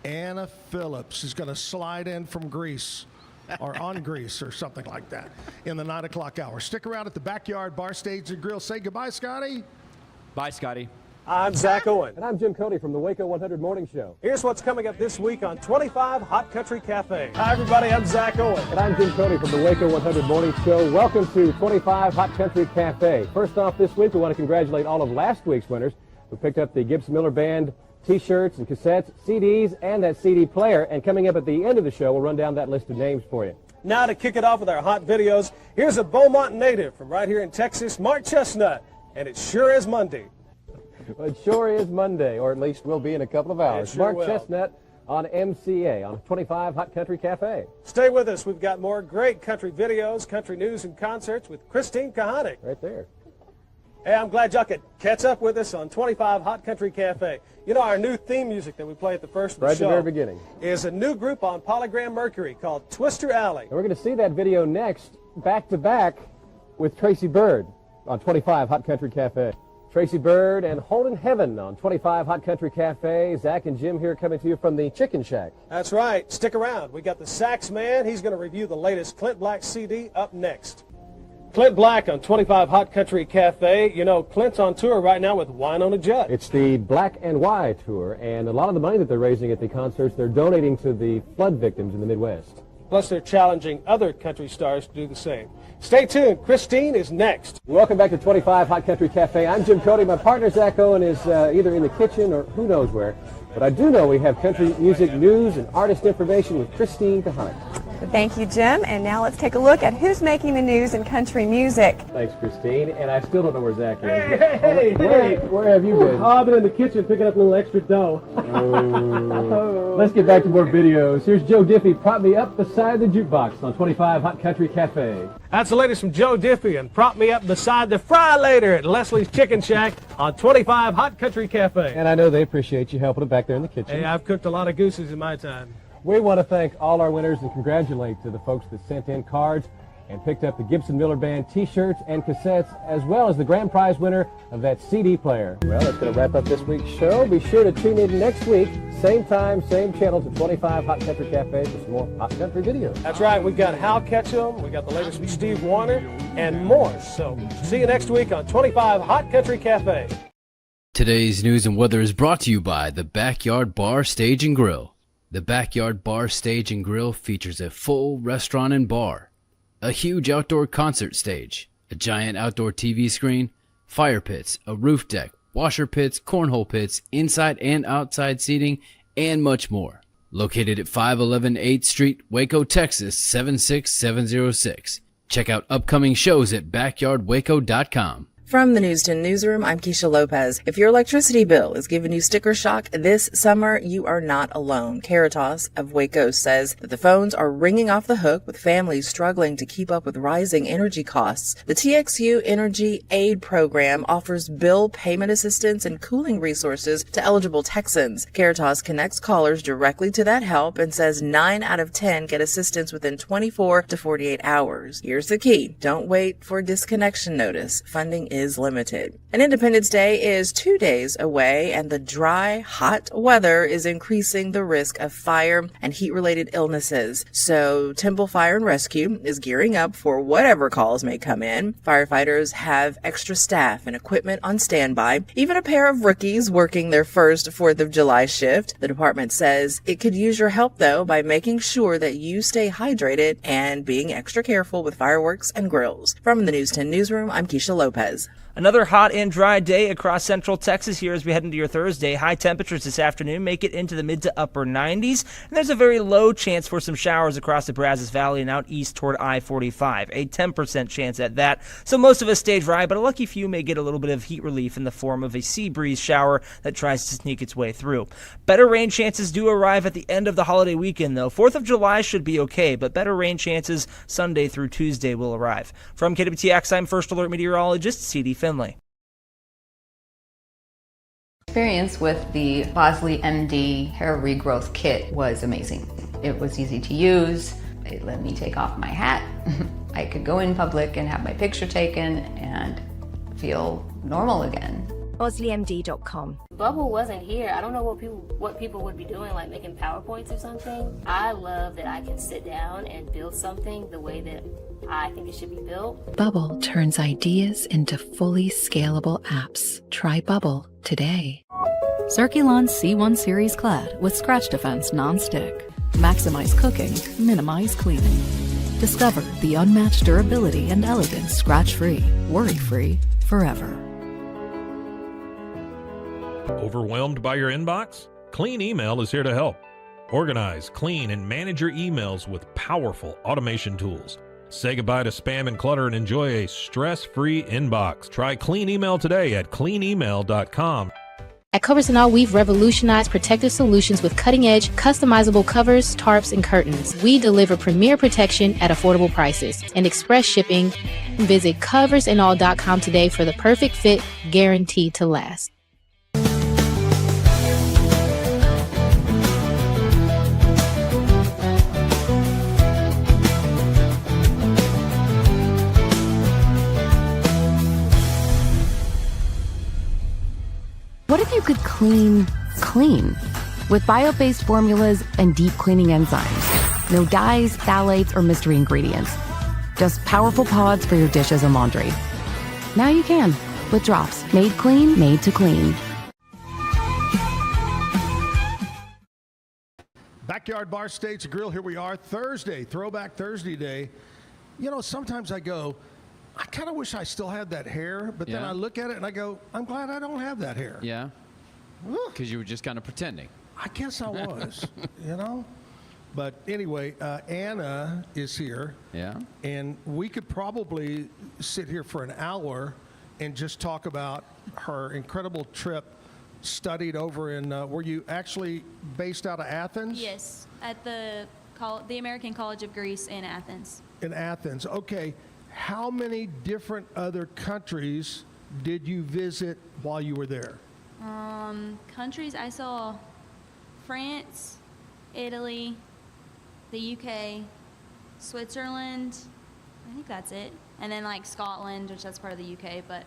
S1: Anna Phillips is going to slide in from Greece or on grease or something like that in the 9 o'clock hour. Stick around at the Backyard Bar, Stage, and Grill. Say goodbye, Scotty.
S10: Bye, Scotty.
S12: I'm Zack Owen. And I'm Jim Cody from the Waco 100 Morning Show. Here's what's coming up this week on 25 Hot Country Cafe. Hi, everybody. I'm Zack Owen. And I'm Jim Cody from the Waco 100 Morning Show. Welcome to 25 Hot Country Cafe. First off this week, we want to congratulate all of last week's winners who picked up the Gibson Miller Band T-shirts and cassettes, CDs, and that CD player. And coming up at the end of the show, we'll run down that list of names for you. Now to kick it off with our hot videos, here's a Beaumont native from right here in Texas, Mark Chestnut. And it sure is Monday. Well, it sure is Monday, or at least will be in a couple of hours.
S13: Sure
S12: Mark Chestnut on MCA on 25 Hot Country Cafe.
S13: Stay with us. We've got more great country videos, country news, and concerts with Christine Kahanick.
S12: Right there.
S13: Hey, I'm glad y'all could catch up with us on 25 Hot Country Cafe. You know, our new theme music that we play at the first of the
S12: Right
S13: show
S12: at the very beginning.
S13: is a new group on Polygram Mercury called Twister Alley.
S12: And we're going to see that video next, back to back, with Tracy Byrd on 25 Hot Country Cafe. Tracy Byrd and Holden Heaven on 25 Hot Country Cafe. Zach and Jim here coming to you from the Chicken Shack.
S13: That's right. Stick around. We got the Sax Man. He's going to review the latest Clint Black CD up next. Clint Black on 25 Hot Country Cafe. You know, Clint's on tour right now with Wine on a Jet.
S12: It's the Black and Y tour, and a lot of the money that they're raising at the concerts, they're donating to the flood victims in the Midwest.
S13: Plus, they're challenging other country stars to do the same. Stay tuned. Christine is next.
S12: Welcome back to 25 Hot Country Cafe. I'm Jim Cody. My partner, Zack Owen, is either in the kitchen or who knows where. But I do know we have country music news and artist information with Christine Kahanick.
S14: Thank you, Jim. And now let's take a look at who's making the news in country music.
S12: Thanks, Christine. And I still don't know where Zack is.
S13: Hey,
S12: Where have you been?
S13: I've been in the kitchen picking up a little extra dough.
S12: Let's get back to more videos. Here's Joe Diffie, Prop Me Up Beside the Jukebox on 25 Hot Country Cafe.
S13: That's the latest from Joe Diffie and Prop Me Up Beside the Fry Later at Leslie's Chicken Shack on 25 Hot Country Cafe.
S12: And I know they appreciate you helping them back there in the kitchen.
S13: Hey, I've cooked a lot of gooses in my time.
S12: We want to thank all our winners and congratulate the folks that sent in cards and picked up the Gibson Miller Band T-shirts and cassettes, as well as the grand prize winner of that CD player. Well, that's going to wrap up this week's show. Be sure to tune in next week, same time, same channel, to 25 Hot Country Cafe for some more hot country videos.
S13: That's right. We've got Hal Ketchum, we got the latest from Steve Warner, and more. So see you next week on 25 Hot Country Cafe.
S2: Today's news and weather is brought to you by the Backyard Bar, Stage, and Grill. The Backyard Bar, Stage, and Grill features a full restaurant and bar, a huge outdoor concert stage, a giant outdoor TV screen, fire pits, a roof deck, washer pits, cornhole pits, inside and outside seating, and much more. Located at 511 8th Street, Waco, Texas, 76706. Check out upcoming shows at backyardwaco.com.
S15: From the News 10 Newsroom, I'm Keisha Lopez. If your electricity bill is giving you sticker shock this summer, you are not alone. Caritas of Waco says that the phones are ringing off the hook with families struggling to keep up with rising energy costs. The TXU Energy Aid Program offers bill payment assistance and cooling resources to eligible Texans. Caritas connects callers directly to that help and says 9 out of 10 get assistance within 24 to 48 hours. Here's the key. Don't wait for a disconnection notice. Funding is limited. And Independence Day is 2 days away, and the dry, hot weather is increasing the risk of fire and heat-related illnesses. So Temple Fire and Rescue is gearing up for whatever calls may come in. Firefighters have extra staff and equipment on standby, even a pair of rookies working their first 4th of July shift. The department says it could use your help, though, by making sure that you stay hydrated and being extra careful with fireworks and grills. From the News 10 Newsroom, I'm Keisha Lopez.
S16: Another hot and dry day across central Texas here as we head into your Thursday. High temperatures this afternoon make it into the mid to upper 90s, and there's a very low chance for some showers across the Brazos Valley and out east toward I-45. A 10% chance at that, so most of us stay dry, but a lucky few may get a little bit of heat relief in the form of a sea breeze shower that tries to sneak its way through. Better rain chances do arrive at the end of the holiday weekend, though. 4th of July should be okay, but better rain chances Sunday through Tuesday will arrive. From KWTX, I'm First Alert Meteorologist C.D. Finley.
S17: Experience with the Bosley MD hair regrowth kit was amazing. It was easy to use. It let me take off my hat. I could go in public and have my picture taken and feel normal again.
S14: BosleyMD.com.
S18: Bubble wasn't here. I don't know what people would be doing, like making PowerPoints or something. I love that I can sit down and build something the way that I think it should be built.
S19: Bubble turns ideas into fully scalable apps. Try Bubble today.
S20: Circulon C1 Series Clad with Scratch Defense Non-Stick. Maximize cooking, minimize cleaning. Discover the unmatched durability and elegance scratch-free, worry-free, forever.
S21: Overwhelmed by your inbox? Clean Email is here to help. Organize, clean, and manage your emails with powerful automation tools. Say goodbye to spam and clutter and enjoy a stress-free inbox. Try Clean Email today at cleanemail.com.
S22: At Covers & All, we've revolutionized protective solutions with cutting-edge, customizable covers, tarps, and curtains. We deliver premier protection at affordable prices and express shipping. Visit coversandall.com today for the perfect fit, guaranteed to last.
S20: What if you could clean clean? With bio-based formulas and deep cleaning enzymes. No dyes, phthalates, or mystery ingredients. Just powerful pods for your dishes and laundry. Now you can, with drops made clean, made to clean.
S1: Backyard Bar States Grill, here we are, Thursday, Throwback Thursday day. You know, sometimes I go, I kind of wish I still had that hair, but then I look at it and I go, I'm glad I don't have that hair.
S2: Yeah? Because you were just kind of pretending.
S1: I guess I was, you know? But anyway, Anna is here.
S2: Yeah.
S1: And we could probably sit here for an hour and just talk about her incredible trip studied over in, were you actually based out of Athens?
S23: Yes, at the American College of Greece in Athens.
S1: In Athens, okay. How many different other countries did you visit while you were there?
S23: Countries, I saw France, Italy, the UK, Switzerland. I think that's it. And then like Scotland, which that's part of the UK, but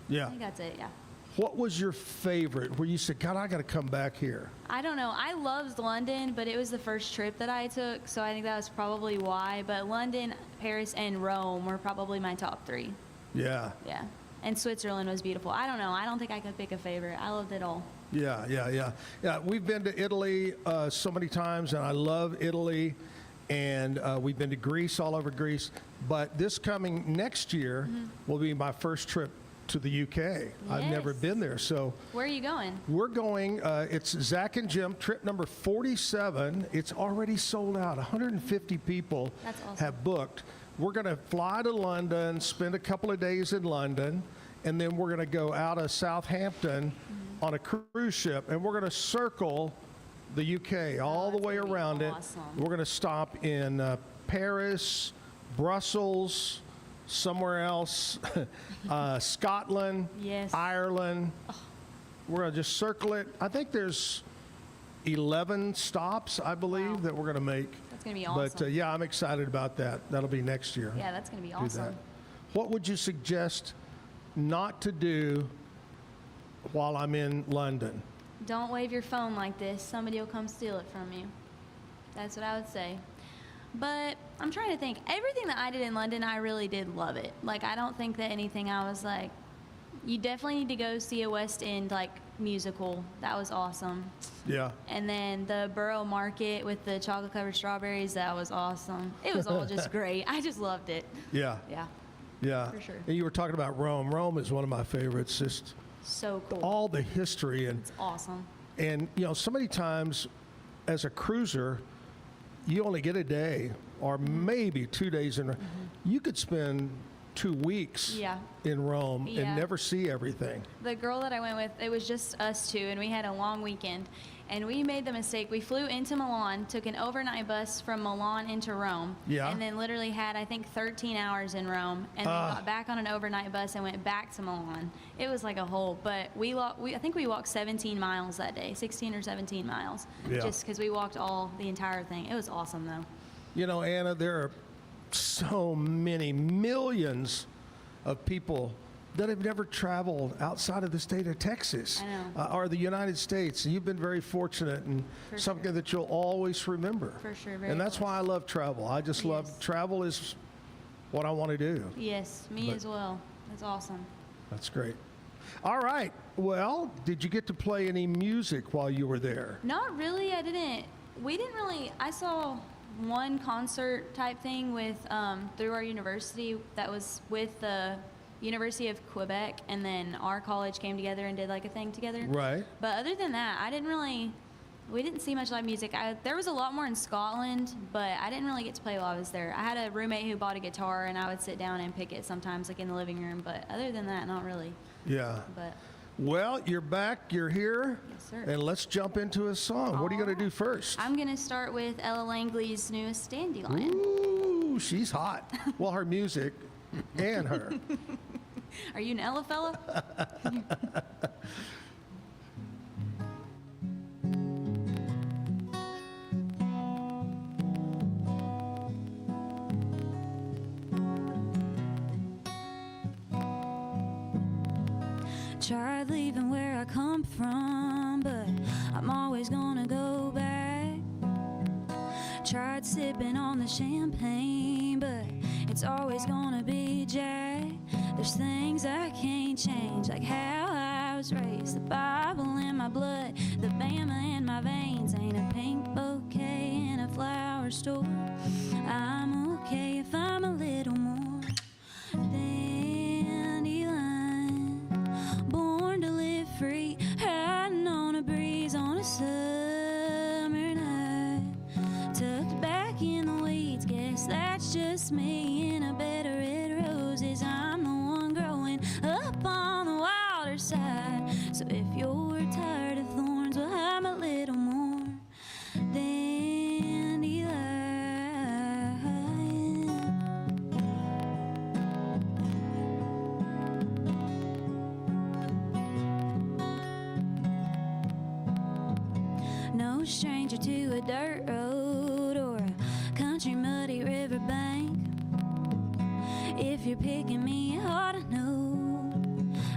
S1: yeah.
S23: I think that's it, yeah.
S1: What was your favorite where you said, God, I got to come back here?
S23: I don't know. I loved London, but it was the first trip that I took, so I think that was probably why. But London, Paris, and Rome were probably my top three.
S1: Yeah.
S23: Yeah. And Switzerland was beautiful. I don't know. I don't think I could pick a favorite. I loved it all.
S1: Yeah. We've been to Italy so many times, and I love Italy. And we've been to Greece, all over Greece. But this coming next year will be my first trip to the UK. Yes. I've never been there. So
S23: where are you going?
S1: We're going, it's Zach and Jim, trip number 47. It's already sold out. 150 people have booked. We're going to fly to London, spend a couple of days in London, and then we're going to go out of Southampton on a cruise ship, and we're going to circle the UK all the way around it. We're going to stop in Paris, Brussels, somewhere else, Scotland, Ireland. We're going to just circle it. I think there's 11 stops, I believe, that we're going to make.
S23: That's going to be awesome.
S1: But yeah, I'm excited about that. That'll be next year.
S23: Yeah, that's going to be awesome.
S1: What would you suggest not to do while I'm in London?
S23: Don't wave your phone like this. Somebody will come steal it from you. That's what I would say. But I'm trying to think. Everything that I did in London, I really did love it. Like, I don't think that anything I was like, you definitely need to go see a West End, like, musical. That was awesome.
S1: Yeah.
S23: And then the Borough Market with the chocolate-covered strawberries, that was awesome. It was all just great. I just loved it.
S1: Yeah.
S23: Yeah. For sure.
S1: And you were talking about Rome. Rome is one of my favorites. Just
S23: so cool.
S1: All the history. And
S23: it's awesome.
S1: And, you know, so many times as a cruiser, you only get a day or maybe 2 days in. You could spend 2 weeks in Rome and never see everything.
S23: The girl that I went with, it was just us two, and we had a long weekend. And we made the mistake. We flew into Milan, took an overnight bus from Milan into Rome, and then literally had, I think, 13 hours in Rome, and then got back on an overnight bus and went back to Milan. It was like a whole, but I think we walked 17 miles that day, 16 or 17 miles, just because we walked the entire thing. It was awesome, though.
S1: You know, Anna, there are so many millions of people that have never traveled outside of the state of Texas or the United States. And you've been very fortunate and something that you'll always remember.
S23: For sure.
S1: And that's why I love travel. I just love travel is what I want to do.
S23: Yes, me as well. That's awesome.
S1: That's great. All right. Well, did you get to play any music while you were there?
S23: Not really. I didn't. We didn't really. I saw one concert type thing with through our university that was with the University of Quebec, and then our college came together and did like a thing together.
S1: Right.
S23: But other than that, we didn't see much live music. There was a lot more in Scotland, but I didn't really get to play while I was there. I had a roommate who bought a guitar, and I would sit down and pick it sometimes, like in the living room. But other than that, not really.
S1: Yeah.
S23: But
S1: well, you're back. You're here.
S23: Yes, sir.
S1: And let's jump into a song. What are you going to do first?
S23: I'm going to start with Ella Langley's newest Dandelion.
S1: Ooh, she's hot. Well, her music and her.
S23: Are you an Ella fella?
S3: Tried leaving where I come from, but I'm always gonna go back. Tried sipping on the champagne, but it's always gonna be Jack. There's things I can't change, like how I was raised, the Bible in my blood, the Bama in my veins. Ain't a pink bouquet in a flower store. I'm okay if I'm a little more dandelion, born to live free, hiding on a breeze on a summer night, tucked back in the weeds. Guess that's just me in a bed of red roses. I'm the one growing up on the wilder side. So if you're tired of thorns, well, I'm a little more dandelion. No stranger to a dirt road or a country muddy riverbank. If you're picking me, you ought to know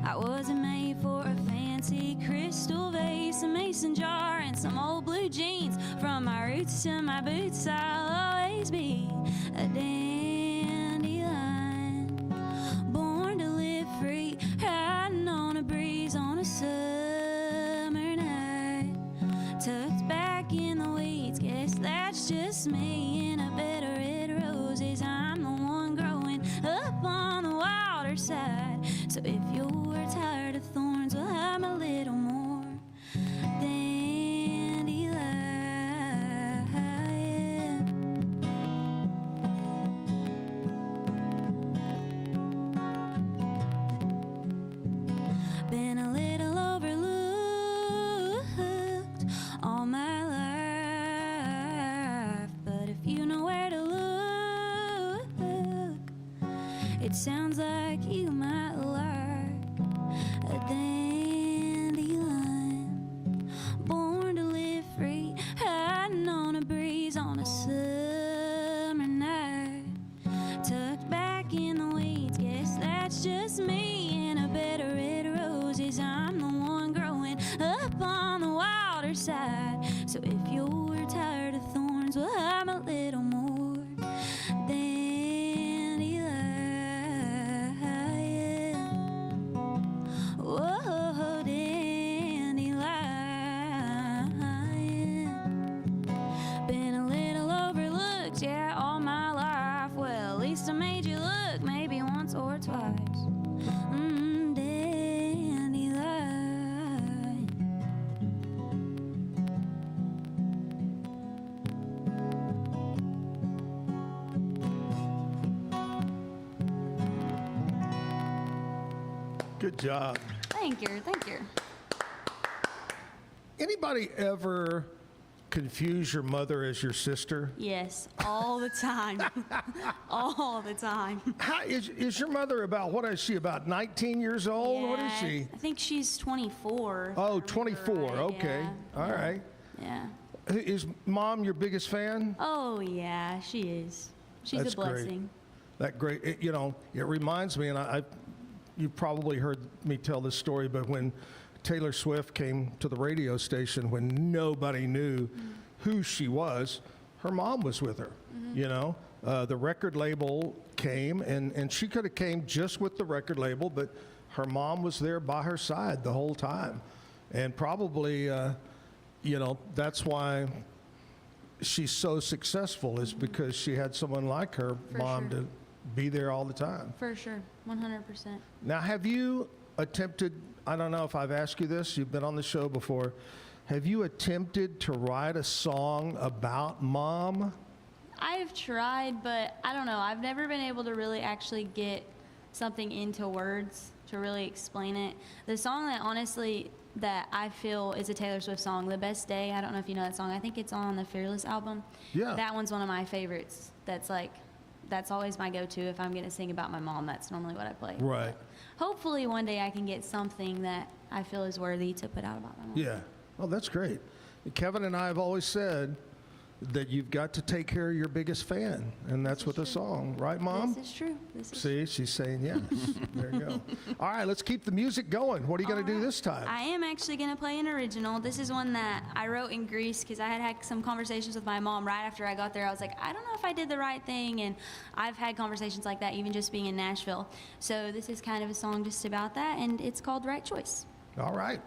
S3: I wasn't made for a fancy crystal vase, a mason jar, and some old blue jeans. From my roots to my boots, I'll always be a dandelion, born to live free, hiding on a breeze on a summer night, tucked back in the weeds. Guess that's just me in a bed of red roses. I'm the one growing up on the wilder side. So if you're tired of thorns, well, I'm a little more dandelion. Been a little overlooked all my life, but if you know where to look, it sounds like you might like a dandelion, born to live free, hiding on a breeze on a summer night, tucked back in the weeds. Guess that's just me in a bed of red roses. I'm the one growing up on the wilder side. So if you're tired of thorns, well, I'm a little more dandelion. Whoa, dandelion. Been a little overlooked, yeah, all my life. Well, at least I made you look, maybe once or twice. Dandelion.
S1: Good job.
S23: Thank you. Thank you.
S1: Anybody ever confuse your mother as your sister?
S23: Yes, all the time. All the time.
S1: How is your mother about, what is she, about 19 years old? What is she?
S23: I think she's 24.
S1: Oh, 24. Okay.
S23: Yeah.
S1: All right.
S23: Yeah.
S1: Is mom your biggest fan?
S23: Oh, yeah, she is. She's
S1: That's
S23: a blessing.
S1: Great. That great. It reminds me, and I you've probably heard me tell this story, but when Taylor Swift came to the radio station when nobody knew who she was, her mom was with her, you know? The record label came, and she could have came just with the record label, but her mom was there by her side the whole time. And probably, you know, that's why she's so successful, is because she had someone like her mom to be there all the time.
S23: For sure, 100%.
S1: Now, have you attempted, I don't know if I've asked you this, you've been on the show before, have you attempted to write a song about mom?
S23: I've tried, but I don't know. I've never been able to really actually get something into words to really explain it. The song that honestly that I feel is a Taylor Swift song, The Best Day, I don't know if you know that song. I think it's on the Fearless album.
S1: Yeah.
S23: That one's one of my favorites. That's always my go-to if I'm going to sing about my mom. That's normally what I play.
S1: Right.
S23: Hopefully one day I can get something that I feel is worthy to put out about my mom.
S1: Yeah. Oh, that's great. Kevin and I have always said that you've got to take care of your biggest fan, and that's with a song, right, Mom?
S23: This is true.
S1: See, she's saying yes. There you go. All right, let's keep the music going. What are you going to do this time?
S23: I am actually going to play an original. This is one that I wrote in Greece because I had some conversations with my mom right after I got there. I was like, I don't know if I did the right thing, and I've had conversations like that even just being in Nashville. So this is kind of a song just about that, and it's called Right Choice.
S1: All right.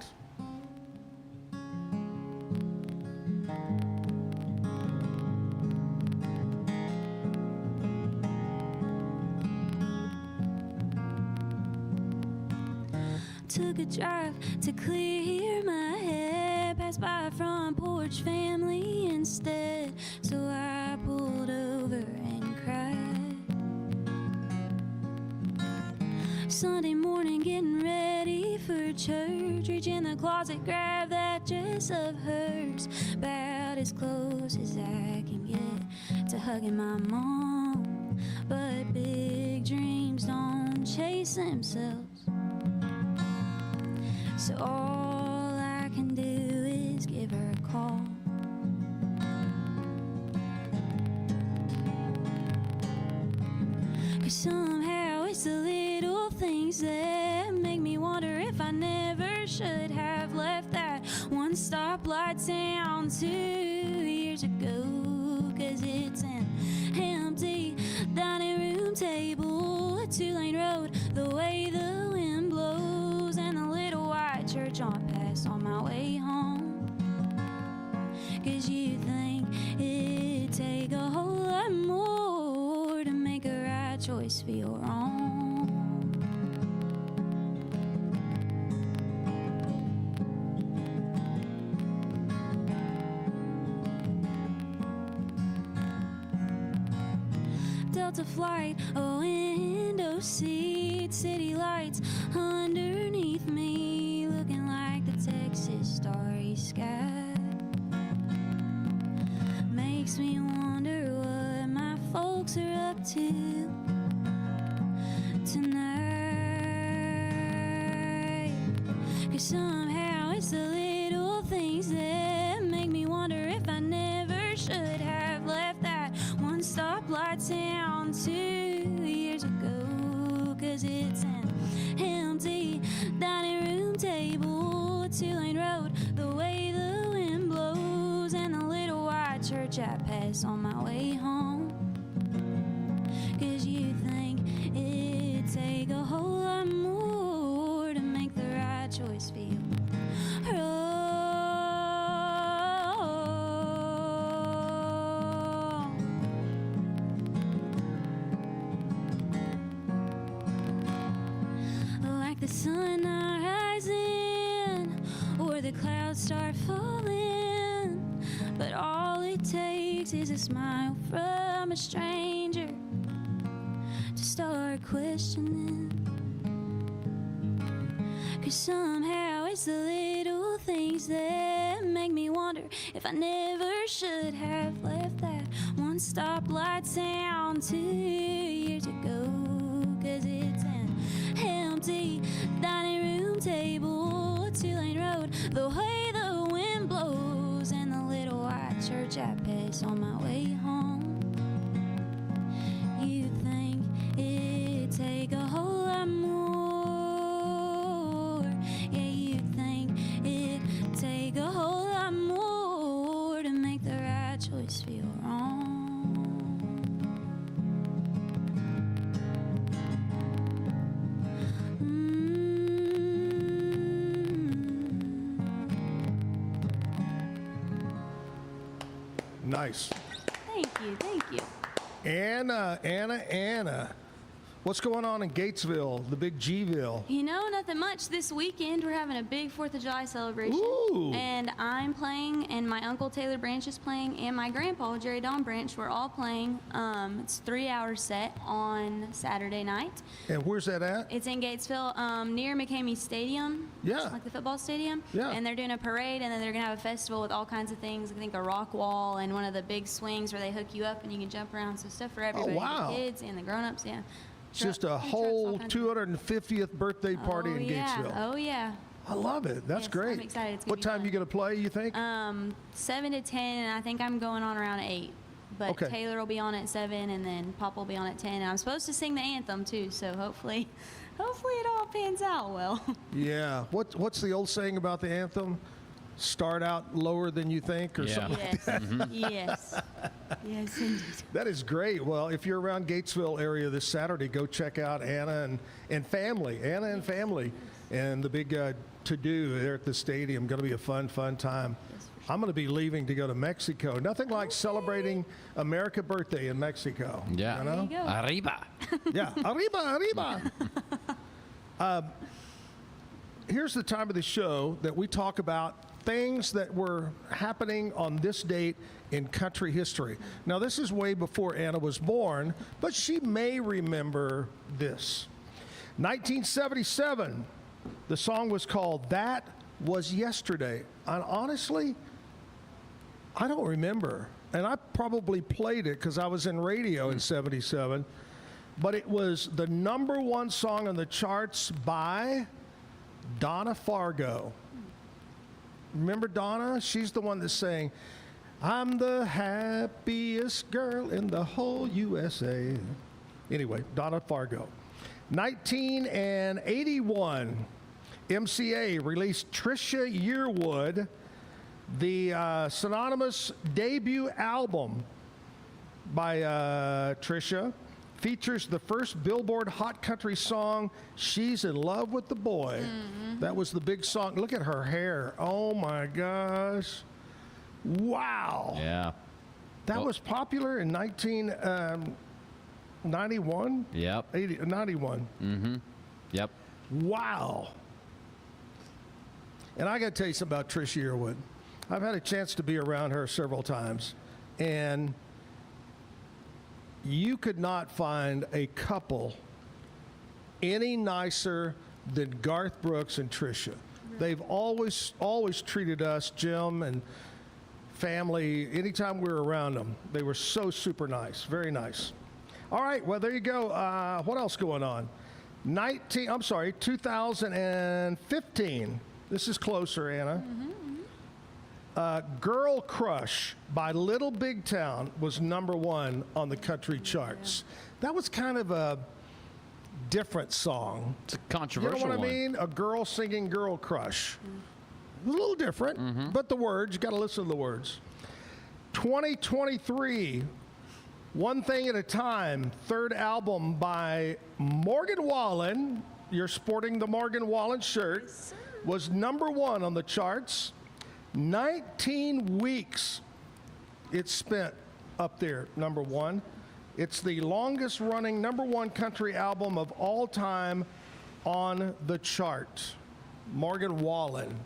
S3: Took a drive to clear my head, passed by a front porch family instead, so I pulled over and cried. Sunday morning getting ready for church, reach in the closet, grab that dress of hers, about as close as I can get to hugging my mom, but big dreams don't chase themselves. So all I can do is give her a call. Cause somehow it's the little things that make me wonder if I never should have left that one stoplight town 2 years ago. Cause it's an empty dining room table, a 2-lane road, the way the wind blows, and the little white church on pass on my way home. Cause you think it'd take a whole lot more to make a right choice feel wrong. Delta flight, a window seat, city lights underneath me, looking like the Texas starry sky. Makes me wonder what my folks are up to tonight. Cause somehow it's the little things that make me wonder if I never should have left that one stoplight town 2 years ago. Cause it's an empty dining room table, a 2-lane road, the way the wind blows, and the little white church I pass on my way home. Cause you think it'd take a whole lot more to make the right choice feel wrong. Like the sun not rising or the clouds start falling, but all it takes is a smile from a stranger to start questioning. Cause somehow it's the little things that make me wonder if I never should have left that one stoplight town 2 years ago. Cause it's an empty dining room table, a 2-lane road, the way the wind blows, and the little white church I pass on my way home. You think it'd take a whole lot more always feel wrong.
S1: Nice.
S3: Thank you, thank you.
S1: Anna. What's going on in Gatesville, the big G-ville?
S3: You know, nothing much. This weekend, we're having a big 4th of July celebration.
S1: Ooh.
S3: And I'm playing, and my Uncle Taylor Branch is playing, and my grandpa, Jerry Don Branch, we're all playing. It's a 3-hour set on Saturday night.
S1: And where's that at?
S3: It's in Gatesville, near McCamey Stadium.
S1: Yeah.
S3: Like the football stadium.
S1: Yeah.
S3: And they're doing a parade, and then they're going to have a festival with all kinds of things. I think a rock wall and one of the big swings where they hook you up and you can jump around. So stuff for everybody.
S1: wow.
S3: The kids and the grown-ups, yeah.
S1: It's just a whole 250th birthday party in
S3: yeah.
S1: Gatesville.
S3: Oh, yeah.
S1: I love it. That's
S3: Yes,
S1: great.
S3: I'm excited. It's gonna
S1: What
S3: be
S1: time
S3: fun.
S1: you going to play, you think?
S3: 7 to 10, and I think I'm going on around 8. But
S1: Okay.
S3: Taylor will be on at 7, and then Pop will be on at 10. And I'm supposed to sing the anthem, too, so hopefully it all pans out well.
S1: Yeah. What's the old saying about the anthem? Start out lower than you think or something like
S3: Yes.
S1: that?
S3: Yes. Yes, indeed.
S1: That is great. Well, if you're around Gatesville area this Saturday, go check out Anna and family. Anna and family and the big to-do there at the stadium. Going to be a fun time. I'm going to be leaving to go to Mexico. Nothing like celebrating America birthday in Mexico.
S2: Yeah.
S1: You know?
S3: There you go.
S2: Arriba.
S1: Yeah. Arriba. Here's the time of the show that we talk about things that were happening on this date in country history. Now, this is way before Anna was born, but she may remember this. 1977, the song was called That Was Yesterday. And honestly, I don't remember. And I probably played it because I was in radio in 77. But it was the #1 song on the charts by Donna Fargo. Remember Donna? She's the one that's saying, I'm the happiest girl in the whole USA. Anyway, Donna Fargo. 1981, MCA released Trisha Yearwood, the synonymous debut album by Trisha. Features the first Billboard Hot Country song, She's in Love with the Boy.
S3: Mm-hmm.
S1: That was the big song. Look at her hair. Oh my gosh. Wow.
S2: Yeah.
S1: That was popular in 1991?
S2: Yep.
S1: 91.
S2: Mm-hmm. Yep.
S1: Wow. And I got to tell you something about Trish Yearwood. I've had a chance to be around her several times, and you could not find a couple any nicer than Garth Brooks and Trisha. They've always treated us, Jim and family, anytime we were around them. They were so super nice, very nice. All right, well, there you go. What else going on? 2015. This is closer, Anna. Girl Crush by Little Big Town was #1 on the country charts. That was kind of a different song.
S2: It's a controversial
S1: You know what
S2: one.
S1: I mean? A girl singing Girl Crush. A little different, but the words, you got to listen to the words. 2023, One Thing at a Time, third album by Morgan Wallen. You're sporting the Morgan Wallen shirt. Was #1 on the charts. 19 weeks it spent up there, #1. It's the longest running #1 country album of all time on the chart. Morgan Wallen.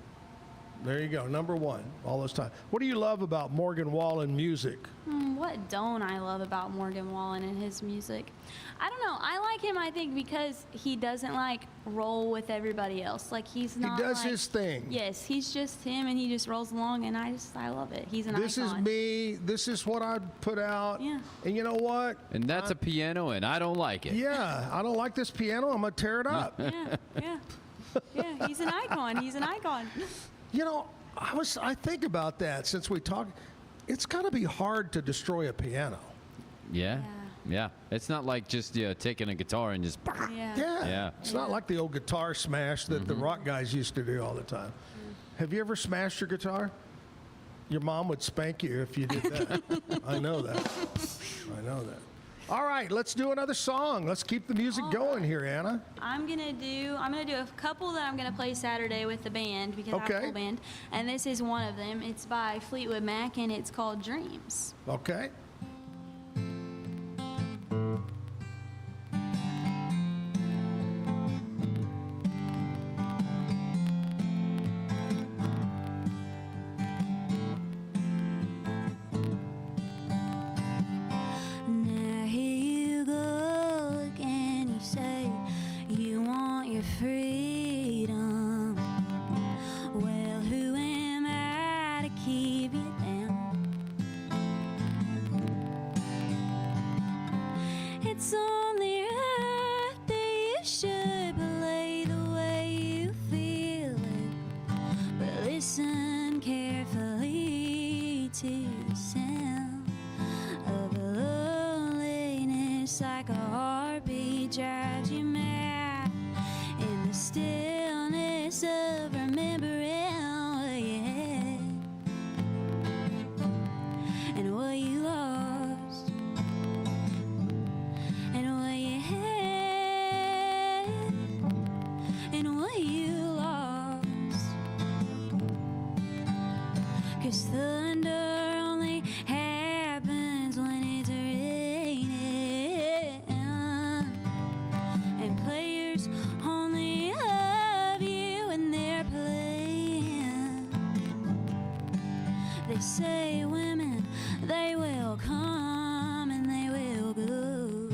S1: There you go, #1 all this time. What do you love about Morgan Wallen music?
S3: What don't I love about Morgan Wallen and his music? I don't know. I like him, I think, because he doesn't like roll with everybody else. Like he's not.
S1: He does
S3: like,
S1: his thing.
S3: Yes, he's just him, and he just rolls along, and I love it. He's an
S1: This is
S3: icon.
S1: me. This is what I put out.
S3: Yeah.
S1: And you know what?
S2: And that's a piano, and I don't like it.
S1: Yeah, I don't like this piano. I'm gonna tear it up.
S3: Yeah. Yeah, he's an icon. He's an icon.
S1: You know, I think about that since we talked. It's got to be hard to destroy a piano.
S2: Yeah. It's not like just taking a guitar and just.
S1: Yeah. It's not like the old guitar smash that the rock guys used to do all the time. Have you ever smashed your guitar? Your mom would spank you if you did that. I know that. I know that. All right, let's do another song. Let's keep the music going here, Anna.
S23: I'm gonna do a couple that I'm gonna play Saturday with the band because I have a full band, and this is one of them. It's by Fleetwood Mac and it's called Dreams.
S1: Okay.
S3: Now here you go again. You say you want your freedom. Well, who am I to keep you down? It's only right that you should play the way you feel it. But listen carefully to the sound of the loneliness, like a heartbeat drives you mad. In the stillness of remembering what you had and what you lost and what you had and what you lost. 'Cause thunder only happens when it's raining, and players only love you when they're playing. They say women, they will come and they will go,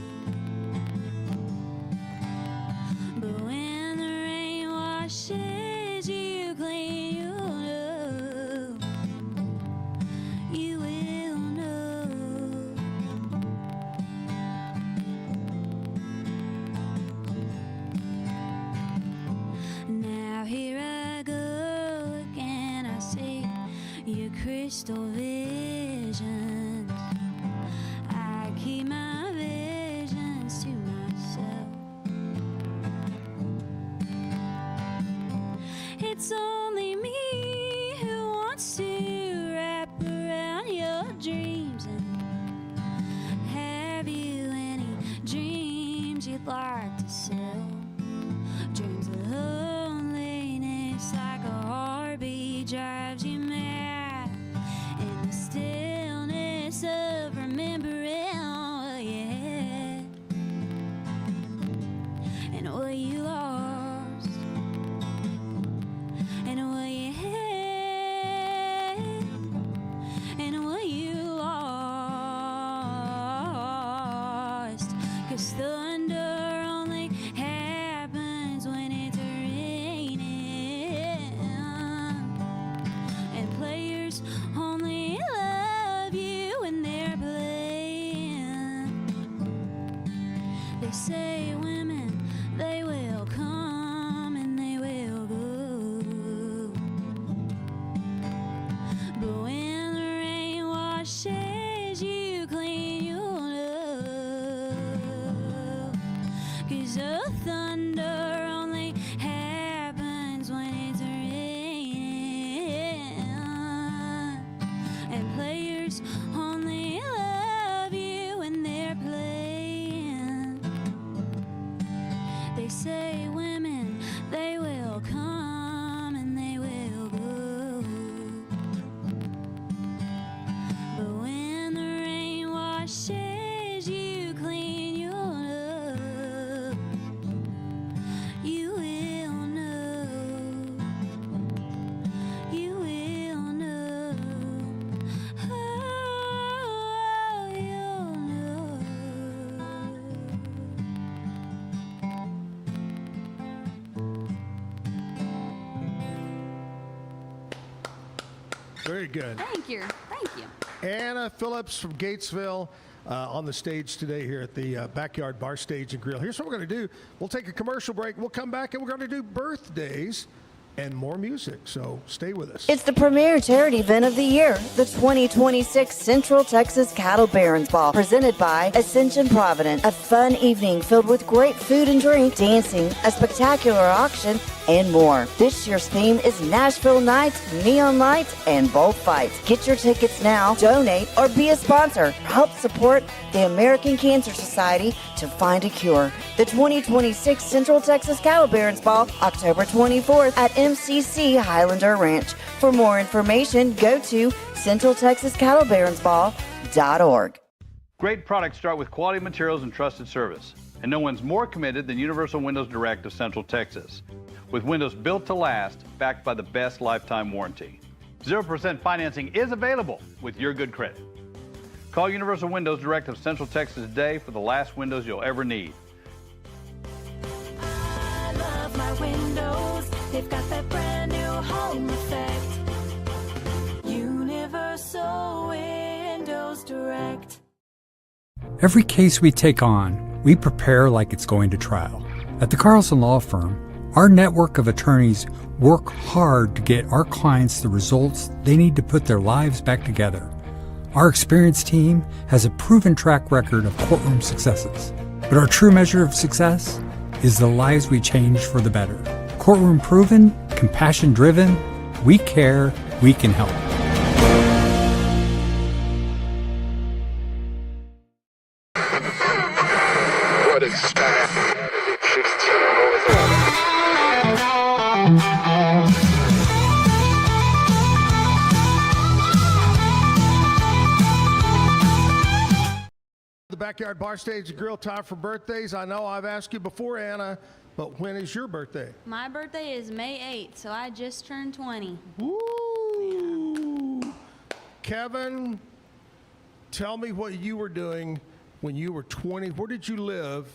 S3: but when the rain washes you clean, you know, you will know. Now here I go again. I see your crystal visions. I keep my visions to myself. It's only me who wants to wrap around your dreams. And have you any dreams you'd like to sell? Dreams of loneliness, like a heartbeat drives you mad. In the stillness of remembering what you had and what you lost and what you had and what you lost. 'Cause thunder only happens when it's raining, and players only love you when they're playing. They say women, they will come and they will go, but when the rain washes you clean, you'll know. 'Cause the thunder only happens when it's raining, and players only love you when they're playing. They say women, they will come and they will go, but when the rain washes you clean, you'll know. You will know. You will know. Oh, you'll know.
S1: Very good.
S23: Thank you. Thank you.
S1: Anna Phillips from Gatesville on the stage today here at the Backyard Bar Stage and Grill. Here's what we're going to do. We'll take a commercial break. We'll come back and we're going to do birthdays and more music. So stay with us.
S8: It's the premier charity event of the year, the 2026 Central Texas Cattle Barons Ball, presented by Ascension Provident. A fun evening filled with great food and drink, dancing, a spectacular auction, and more. This year's theme is Nashville Nights, Neon Lights, and Bullfights. Get your tickets now, donate, or be a sponsor. Help support the American Cancer Society to find a cure. The 2026 Central Texas Cattle Barons Ball, October 24th at MCC Highlander Ranch. For more information, go to centraltexascattlebaronsball.org.
S5: Great products start with quality materials and trusted service. And no one's more committed than Universal Windows Direct of Central Texas. With windows built to last, backed by the best lifetime warranty. 0% financing is available with your good credit. Call Universal Windows Direct of Central Texas today for the last windows you'll ever need.
S3: I love my windows. They've got that brand new home effect. Universal Windows Direct.
S6: Every case we take on, we prepare like it's going to trial. At the Carlson Law Firm, our network of attorneys work hard to get our clients the results they need to put their lives back together. Our experienced team has a proven track record of courtroom successes. But our true measure of success is the lives we change for the better. Courtroom proven, compassion driven, we care, we can help.
S9: What is that?
S1: The Backyard Bar Stage Grill, time for birthdays. I know I've asked you before, Anna, but when is your birthday?
S23: My birthday is May 8th, so I just turned 20.
S1: Woo! Kevin, tell me what you were doing when you were 20. Where did you live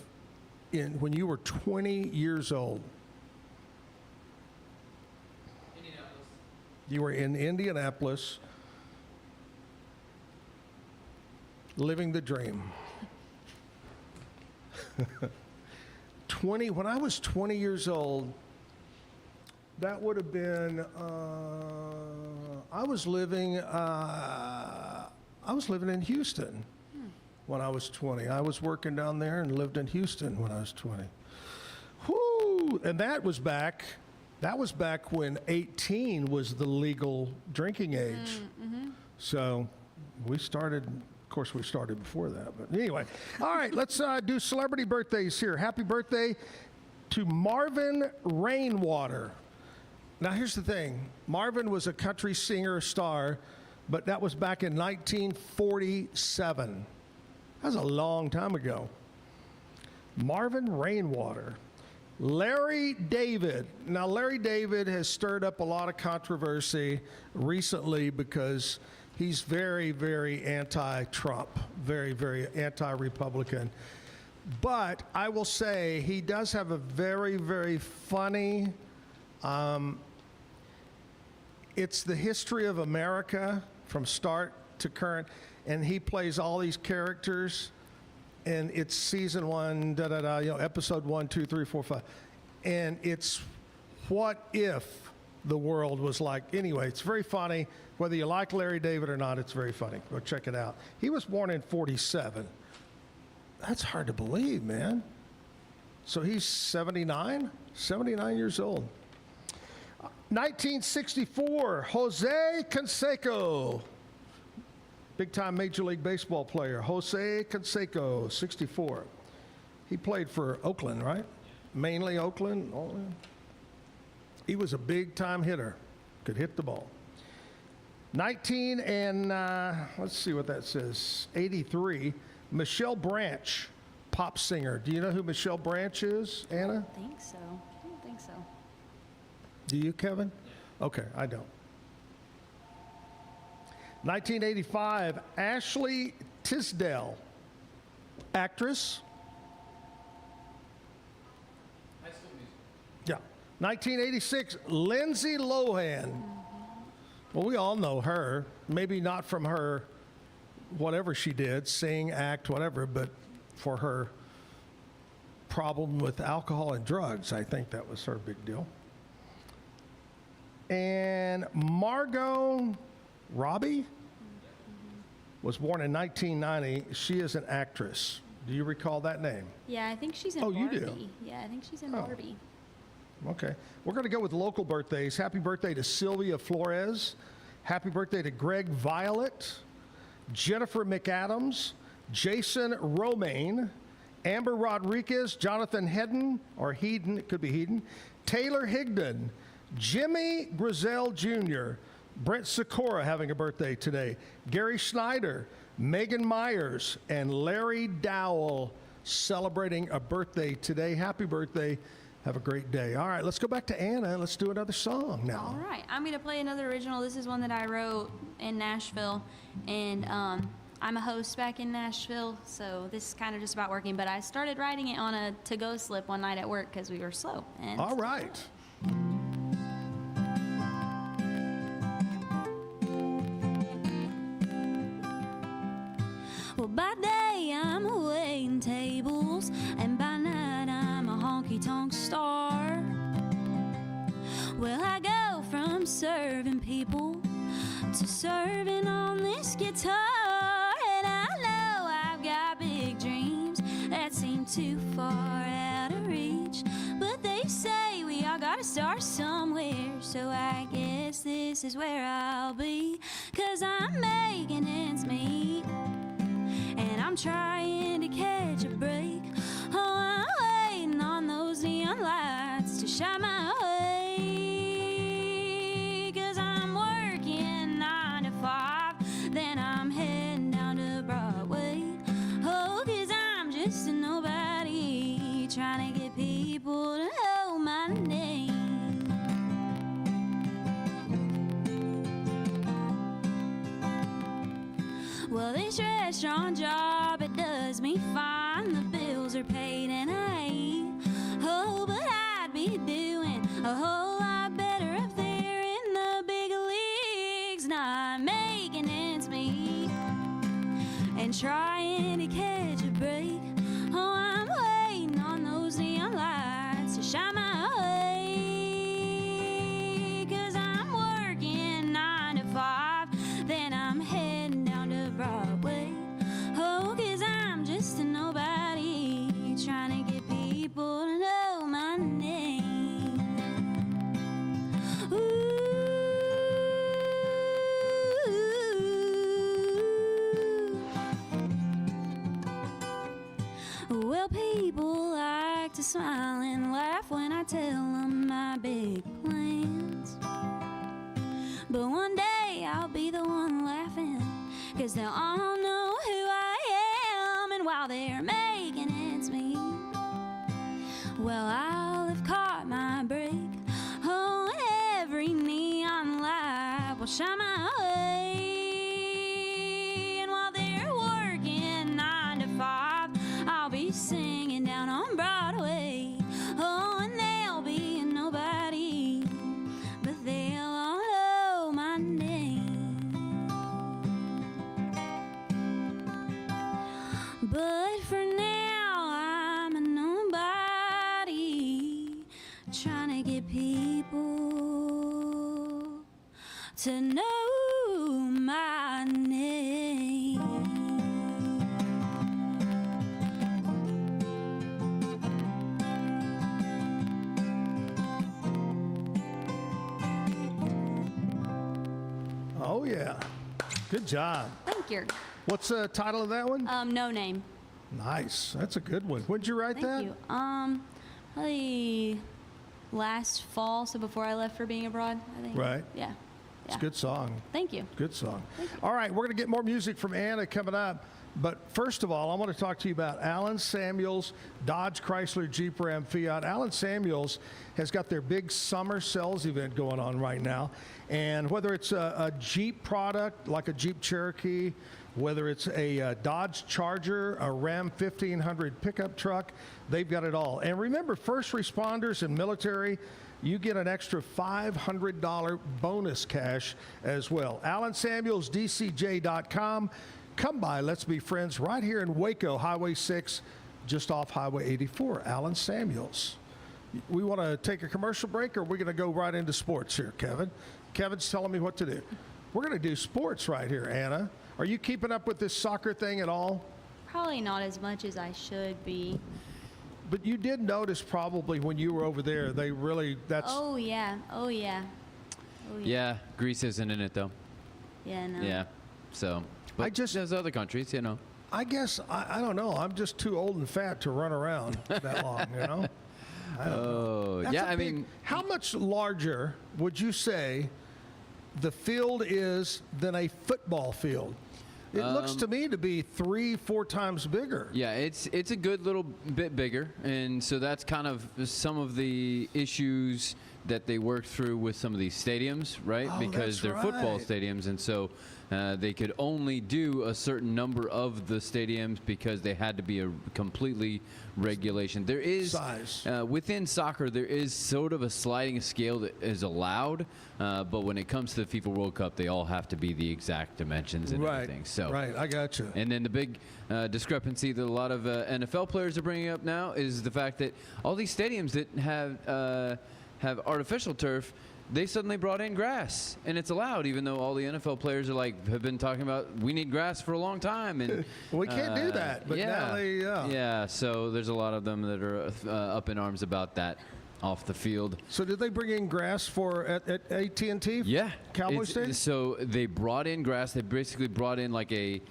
S1: when you were 20 years old? Indianapolis. You were in Indianapolis, living the dream. 20. When I was 20 years old, that would have been. I was living in Houston when I was 20. I was working down there and lived in Houston when I was 20. Whoo! And that was back when 18 was the legal drinking age.
S23: Mm-hmm.
S1: So we started. Of course, we started before that, but anyway. All right, let's do celebrity birthdays here. Happy birthday to Marvin Rainwater. Now, here's the thing. Marvin was a country singer star, but that was back in 1947. That was a long time ago. Marvin Rainwater. Larry David. Now, Larry David has stirred up a lot of controversy recently because he's very, very anti-Trump, very, very anti-Republican. But I will say he does have a very, very funny, it's the history of America from start to current, and he plays all these characters, and it's season 1, episode 1, 2, 3, 4, 5. And it's what if the world was like. Anyway, it's very funny. Whether you like Larry David or not, it's very funny. Go check it out. He was born in 47. That's hard to believe, man. So he's 79 years old. 1964, Jose Canseco. Big-time Major League Baseball player, Jose Canseco, 64. He played for Oakland, right? Mainly Oakland. He was a big-time hitter. Could hit the ball. 19 and, let's see what that says, 83, Michelle Branch, pop singer. Do you know who Michelle Branch is, Anna?
S23: I don't think so.
S1: Do you, Kevin? Okay, I don't. 1985, Ashley Tisdale, actress. Yeah. 1986, Lindsay Lohan. Well, we all know her. Maybe not from her, whatever she did, sing, act, whatever, but for her problem with alcohol and drugs. I think that was her big deal. And Margot Robbie was born in 1990. She is an actress. Do you recall that name?
S23: Yeah, I think she's in
S1: Oh,
S23: Barbie.
S1: you do?
S23: Yeah, I think she's in
S1: Oh.
S23: Barbie.
S1: Okay. We're going to go with local birthdays. Happy birthday to Sylvia Flores. Happy birthday to Greg Violet, Jennifer McAdams, Jason Romaine, Amber Rodriguez, Jonathan Hedden, or Heeden, it could be Heeden, Taylor Higdon, Jimmy Grizel Jr., Brent Sikora having a birthday today, Gary Schneider, Megan Myers, and Larry Dowell celebrating a birthday today. Happy birthday. Have a great day. All right, let's go back to Anna. Let's do another song now.
S23: All right, I'm going to play another original. This is one that I wrote in Nashville, and I'm a host back in Nashville, so this is kind of just about working, but I started writing it on a to-go slip one night at work because we were slow. And
S1: all right.
S3: Well, by day I'm waiting tables, and by night I'm a honky-tonk star. Well, I go from serving people to serving on this guitar, and I know I've got big dreams that seem too far out of reach, but they say we all gotta start somewhere, so I guess this is where I'll be, 'cause I'm making ends meet, and I'm trying to catch a break. Oh, I'm waiting on those neon lights to shine my way, 'cause I'm working 9 to 5, then I'm heading down to Broadway. Oh, 'cause I'm just a nobody trying to get people to know my name. Well, this restaurant job, it does me fine. The bills are paid and I eat. Oh, but I'd be doing a whole lot better up there in the big leagues, not making ends meet and trying to catch a break. Oh, I'm waiting on those neon lights to shine my way, 'cause I'm working 9 to 5, then I'm heading down to Broadway. Oh, 'cause I'm just a nobody trying to get people to know my name. Ooh. Well, people like to smile and laugh when I tell them my big plans, but one day I'll be the one laughing, 'cause they'll all know who I am, and while they're making ends meet, well, I'll have caught my break. Oh, and every neon light will shine my way, and while they're working 9 to 5, I'll be singing down on Broadway. Oh, and they'll be a nobody, but they'll all know my name. But for now, I'm a nobody trying to get people to know my name.
S1: Oh, yeah. Good job.
S23: Thank you.
S1: What's the title of that one?
S23: No Name.
S1: Nice. That's a good one. When'd you write that?
S23: Thank you. Probably last fall, so before I left for being abroad, I think.
S1: Right.
S23: Yeah.
S1: It's a good song.
S23: Thank you.
S1: Good song. All right, we're going to get more music from Anna coming up. But first of all, I want to talk to you about Allen Samuels, Dodge, Chrysler, Jeep, Ram, Fiat. Allen Samuels has got their big summer sales event going on right now. And whether it's a Jeep product like a Jeep Cherokee, whether it's a Dodge Charger, a Ram 1500 pickup truck, they've got it all. And remember, first responders and military, you get an extra $500 bonus cash as well. AllenSamuelsDCJ.com. Come by, let's be friends, right here in Waco, Highway 6, just off Highway 84. Allen Samuels. We want to take a commercial break, or we're going to go right into sports here, Kevin? Kevin's telling me what to do. We're going to do sports right here, Anna. Are you keeping up with this soccer thing at all?
S23: Probably not as much as I should be.
S1: But you did notice probably when you were over there, they really,
S23: Oh, yeah. Oh, yeah. Oh,
S2: Yeah, Greece isn't in it, though.
S23: Yeah, no.
S2: Yeah, so. But there's other countries, you know.
S1: I guess, I don't know. I'm just too old and fat to run around that long, you know? I don't know. That's
S2: Yeah,
S1: a big- how much larger would you say the field is than a football field? It looks to me to be 3-4 times bigger.
S2: Yeah, it's a good little bit bigger, and so that's kind of some of the issues that they worked through with some of these stadiums, right?
S1: Oh,
S2: because
S1: that's
S2: they're football
S1: right.
S2: stadiums, and so they could only do a certain number of the stadiums because they had to be a completely regulation. There is
S1: size
S2: within soccer. There is sort of a sliding scale that is allowed, but when it comes to the FIFA World Cup, they all have to be the exact dimensions and everything. So
S1: right, I got you.
S2: And then the big discrepancy that a lot of NFL players are bringing up now is the fact that all these stadiums that have artificial turf, they suddenly brought in grass, and it's allowed, even though all the NFL players are have been talking about we need grass for a long time, and
S1: we can't do that. But now they,
S2: yeah. So there's a lot of them that are up in arms about that off the field.
S1: So did they bring in grass at AT&T?
S2: Yeah,
S1: Cowboy Stadium.
S2: So they brought in grass. They basically brought in like a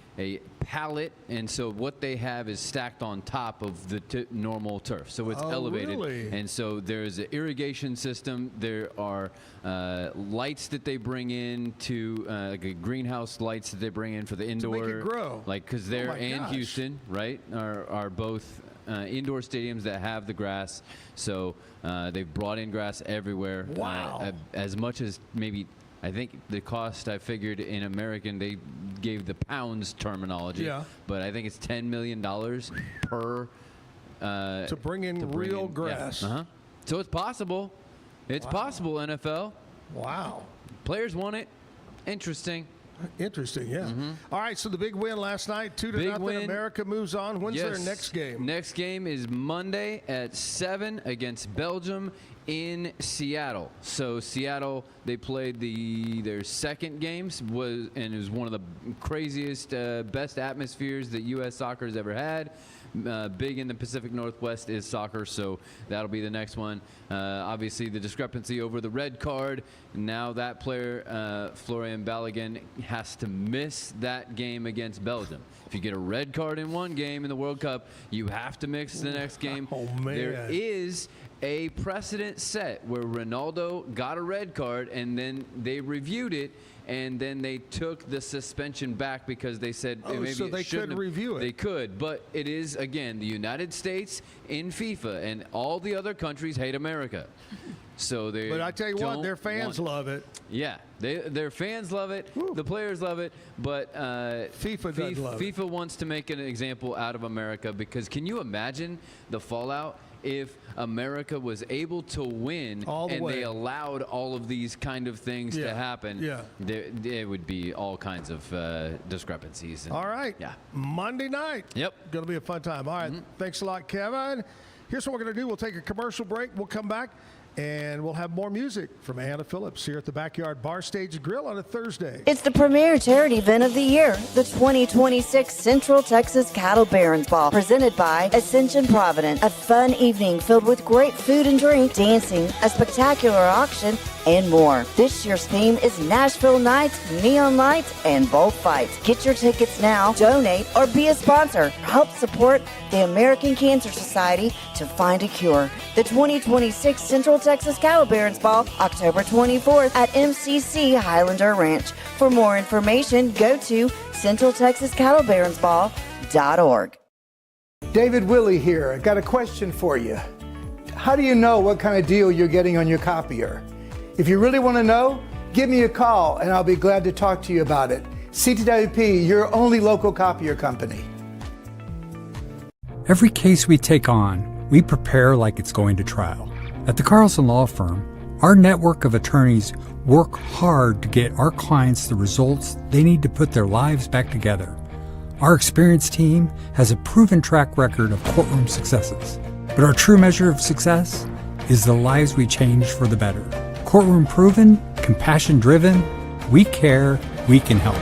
S2: pallet, and so what they have is stacked on top of the normal turf. So it's elevated,
S1: really?
S2: and so there's an irrigation system. There are lights that they bring in to like a greenhouse lights that they bring in for the indoor.
S1: To make it grow.
S2: Like because
S1: Oh
S2: there
S1: my
S2: and
S1: gosh.
S2: Houston, right, are both indoor stadiums that have the grass. So they've brought in grass everywhere.
S1: Wow.
S2: As much as maybe. I think the cost I figured in American, they gave the pounds terminology.
S1: Yeah.
S2: But I think it's $10 million per.
S1: To bring in real grass.
S2: Yeah. Uh-huh. So it's possible. It's possible, NFL.
S1: Wow.
S2: Players want it. Interesting.
S1: Interesting, yeah. All right, so the big win last night, 2-0.
S2: win.
S1: America moves on. When's their
S2: Yes.
S1: next game?
S2: Next game is Monday at 7 against Belgium in Seattle. So Seattle, they played their second games, and it was one of the craziest, best atmospheres that U.S. soccer has ever had. Big in the Pacific Northwest is soccer, so that'll be the next one. Obviously, the discrepancy over the red card. Now that player, Florian Balogun, has to miss that game against Belgium. If you get a red card in one game in the World Cup, you have to miss the next game.
S1: Oh, man.
S2: There is a precedent set where Ronaldo got a red card, and then they reviewed it, and then they took the suspension back because they said maybe
S1: so
S2: it
S1: they
S2: shouldn't
S1: could
S2: have.
S1: review it.
S2: They could, but it is, again, the United States in FIFA, and all the other countries hate America. So they.
S1: But I tell you what,
S2: don't
S1: their fans
S2: want-
S1: love it.
S2: Yeah, their fans love it. The players love it. But
S1: FIFA does love it.
S2: FIFA wants to make an example out of America because can you imagine the fallout if America was able to win
S1: All the
S2: and
S1: way.
S2: they allowed all of these kind of things to happen?
S1: Yeah.
S2: There would be all kinds of discrepancies. And,
S1: All right.
S2: Yeah.
S1: Monday night.
S2: Yep.
S1: Going to be a fun time. All right. Thanks a lot, Kevin. Here's what we're going to do. We'll take a commercial break. We'll come back, and we'll have more music from Anna Phillips here at the Backyard Bar Stage Grill on a Thursday.
S8: It's the premier charity event of the year, the 2026 Central Texas Cattle Barons Ball, presented by Ascension Provident. A fun evening filled with great food and drink, dancing, a spectacular auction, and more. This year's theme is Nashville Nights, Neon Lights, and Bullfights. Get your tickets now, donate, or be a sponsor. Help support the American Cancer Society to find a cure. The 2026 Central Texas Cattle Barons Ball, October 24th at MCC Highlander Ranch. For more information, go to centraltexascattlebaronsball.org.
S4: David Willey here. Got a question for you. How do you know what kind of deal you're getting on your copier? If you really want to know, give me a call and I'll be glad to talk to you about it. CTWP, your only local copier company.
S6: Every case we take on, we prepare like it's going to trial. At the Carlson Law Firm, our network of attorneys work hard to get our clients the results they need to put their lives back together. Our experienced team has a proven track record of courtroom successes. But our true measure of success is the lives we change for the better. Courtroom proven, compassion driven, we care, we can help.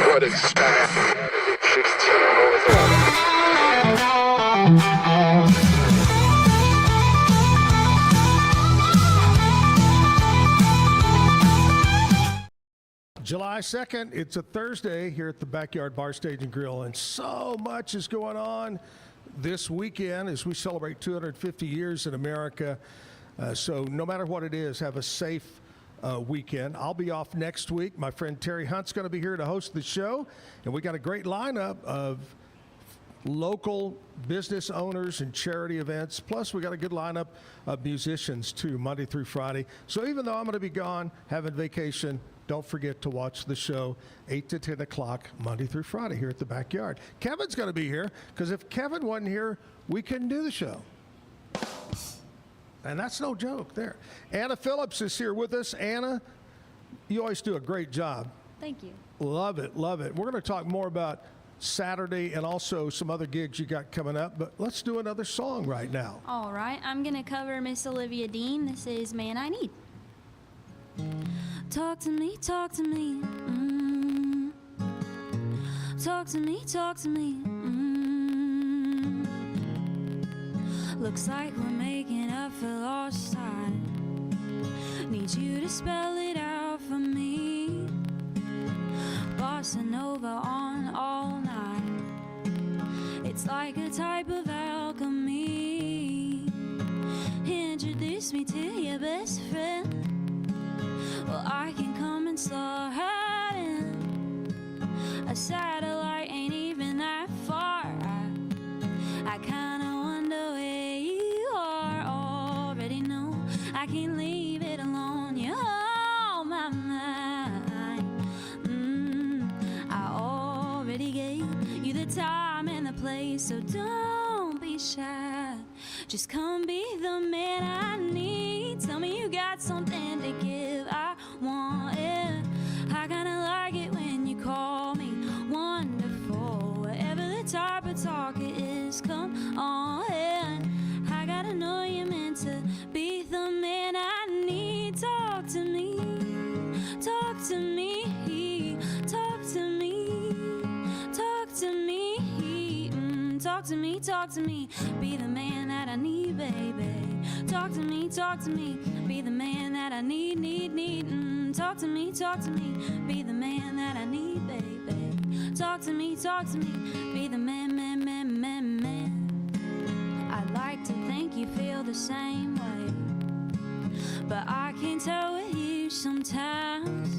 S9: What is that?
S1: July 2nd, it's a Thursday here at the Backyard Bar Stage and Grill, and so much is going on this weekend as we celebrate 250 years in America. So no matter what it is, have a safe weekend. I'll be off next week. My friend Terry Hunt's going to be here to host the show, and we got a great lineup of local business owners and charity events. Plus, we got a good lineup of musicians too, Monday through Friday. So even though I'm going to be gone, having vacation, don't forget to watch the show 8 to 10 o'clock Monday through Friday here at the Backyard. Kevin's going to be here because if Kevin wasn't here, we couldn't do the show. And that's no joke there. Anna Phillips is here with us. Anna, you always do a great job.
S23: Thank you.
S1: Love it, love it. We're going to talk more about Saturday and also some other gigs you got coming up, but let's do another song right now.
S23: All right, I'm going to cover Miss Olivia Dean. This is Man I Need. Talk to me, talk to me. Talk to me, talk to me. Looks like we're making up for lost time. Need you to spell it out for me. Bossa Nova on all night. It's like a type of alchemy. Introduce me to your best friend. Well, I can come and slide in. A satellite ain't even that far. I kinda wonder where you are. Already know I can't leave it alone. You're on my mind. I already gave you the time and the place, so don't be shy. Just come be the man I need. Tell me you got something to give. I want it. I kinda like it when you call me wonderful. Whatever the type of talk it is, come on in. I gotta know you're meant to be the man I need. Talk to me, talk to me, talk to me, talk to me, talk to me, talk to me. Be the man that I need, baby. Talk to me, be the man that I need. Talk to me, be the man that I need, baby. Talk to me, be the man. I'd like to think you feel the same way, but I can't tell with you sometimes.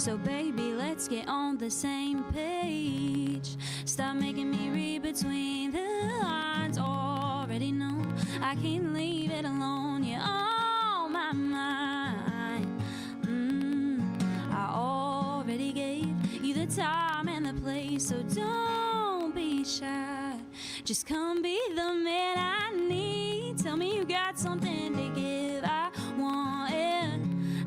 S23: So baby, let's get on the same page. Stop making me read between the lines. Already know I can't leave it alone. You're on my mind. I already gave you the time and the place, so don't be shy. Just come be the man I need. Tell me you got something to give. I want it.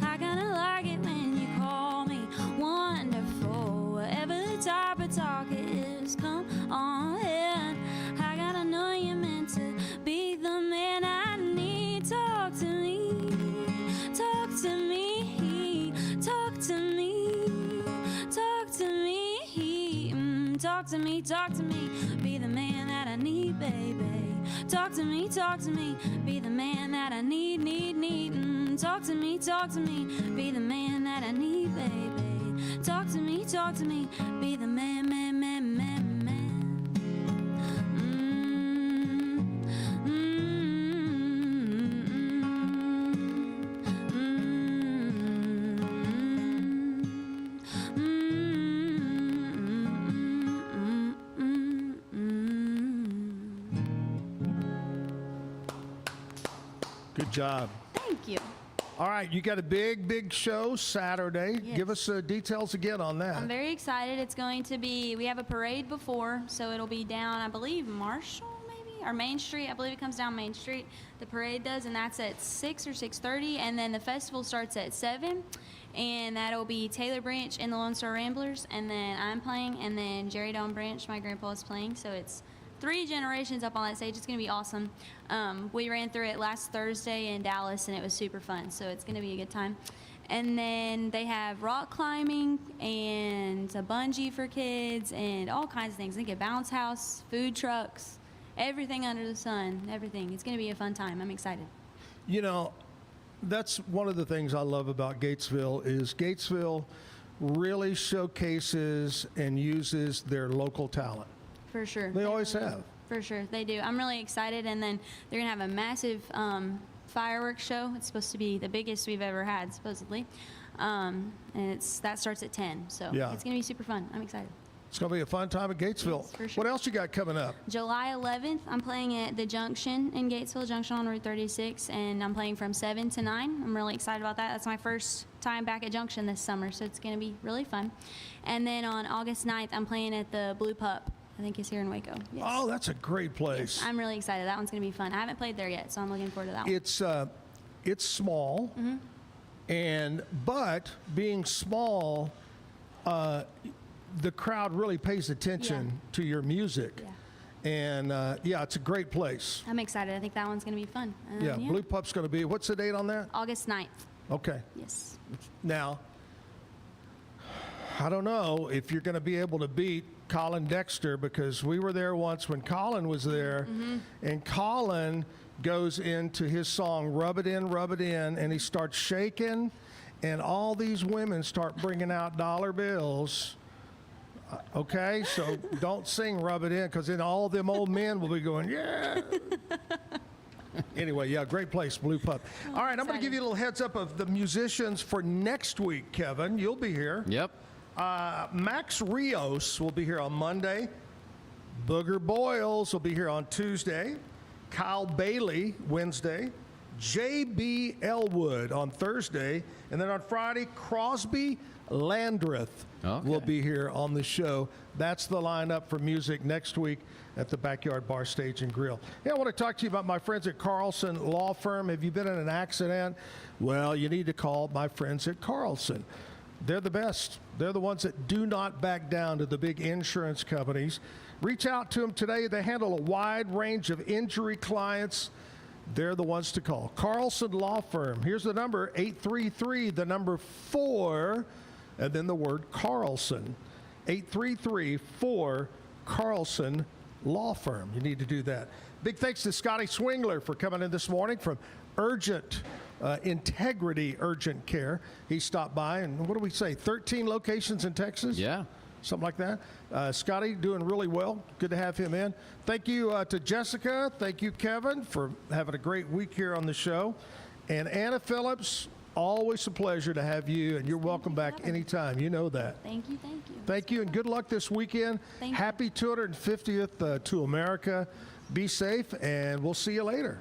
S23: I kinda like it when you call me wonderful. Whatever the type of talk it is, come on in. I gotta know you're meant to be the man I need. Talk to me, talk to me, talk to me, talk to me, talk to me, talk to me. Be the man that I need, baby. Talk to me, be the man that I need. Talk to me, be the man that I need, baby. Talk to me, be the man.
S1: Good job.
S23: Thank you.
S1: All right, you got a big show Saturday.
S23: Yes.
S1: Give us details again on that.
S23: I'm very excited. It's going to be, we have a parade before, so it'll be down, I believe, Marshall maybe? or Main Street. I believe it comes down Main Street. The parade does, and that's at 6 or 6:30, and then the festival starts at 7, and that'll be Taylor Branch and the Lone Star Ramblers, and then I'm playing, and then Jerry Don Branch, my grandpa, is playing. So it's 3 generations up on that stage. It's going to be awesome. We ran through it last Thursday in Dallas, and it was super fun. So it's going to be a good time. And then they have rock climbing and a bungee for kids and all kinds of things. They get bounce house, food trucks, everything under the sun, everything. It's going to be a fun time. I'm excited.
S1: You know, that's one of the things I love about Gatesville is Gatesville really showcases and uses their local talent.
S23: For sure.
S1: They always have.
S23: For sure, they do. I'm really excited. And then they're going to have a massive fireworks show. It's supposed to be the biggest we've ever had, supposedly. And that starts at 10. So
S1: Yeah.
S23: it's going to be super fun. I'm excited.
S1: It's going to be a fun time at Gatesville.
S23: Yes, for sure.
S1: What else you got coming up?
S23: July 11th, I'm playing at the Junction in Gatesville, Junction on Route 36, and I'm playing from 7 to 9. I'm really excited about that. That's my first time back at Junction this summer, so it's going to be really fun. And then on August 9th, I'm playing at the Blue Pup. I think it's here in Waco. Yes.
S1: Oh, that's a great place.
S23: Yes, I'm really excited. That one's going to be fun. I haven't played there yet, so I'm looking forward to that one.
S1: It's small, but being small, the crowd really pays attention to your music.
S23: Yeah.
S1: And it's a great place.
S23: I'm excited. I think that one's going to be fun.
S1: Blue Pup's going to be, what's the date on that?
S23: August 9th.
S1: Okay.
S23: Yes.
S1: Now, I don't know if you're going to be able to beat Colin Dexter, because we were there once when Colin was there, and Colin goes into his song Rub It In, and he starts shaking, and all these women start bringing out dollar bills. Okay, so don't sing Rub It In, because then all them old men will be going, yeah. Anyway, great place, Blue Pup. All right, I'm going to give you a little heads up of the musicians for next week, Kevin. You'll be here.
S2: Yep.
S1: Max Rios will be here on Monday. Booger Boyles will be here on Tuesday. Kyle Bailey, Wednesday. J.B. Elwood on Thursday. And then on Friday, Crosby Landreth will be here on the show. That's the lineup for music next week at the Backyard Bar Stage and Grill. Hey, I want to talk to you about my friends at Carlson Law Firm. Have you been in an accident? Well, you need to call my friends at Carlson. They're the best. They're the ones that do not back down to the big insurance companies. Reach out to them today. They handle a wide range of injury clients. They're the ones to call. Carlson Law Firm. Here's the number, 833, the number 4, and then the word Carlson. 833-4 Carlson Law Firm. You need to do that. Big thanks to Scotty Swingler for coming in this morning from Integrity Urgent Care. He stopped by, and what do we say, 13 locations in Texas?
S2: Yeah.
S1: Something like that. Scotty doing really well. Good to have him in. Thank you to Jessica. Thank you, Kevin, for having a great week here on the show. And Anna Phillips, always a pleasure to have you, and you're welcome back anytime. You know that.
S23: Thank you, thank you.
S1: Thank you, and good luck this weekend. Happy 250th to America. Be safe, and we'll see you later.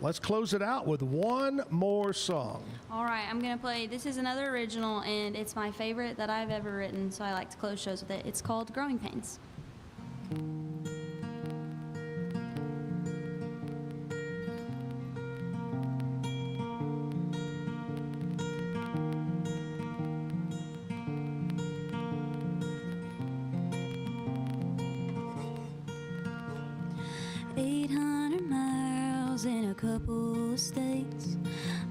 S1: Let's close it out with one more song.
S23: All right, I'm going to play, this is another original, and it's my favorite that I've ever written, so I like to close shows with it. It's called Growing Pains. 800 miles in a couple of states.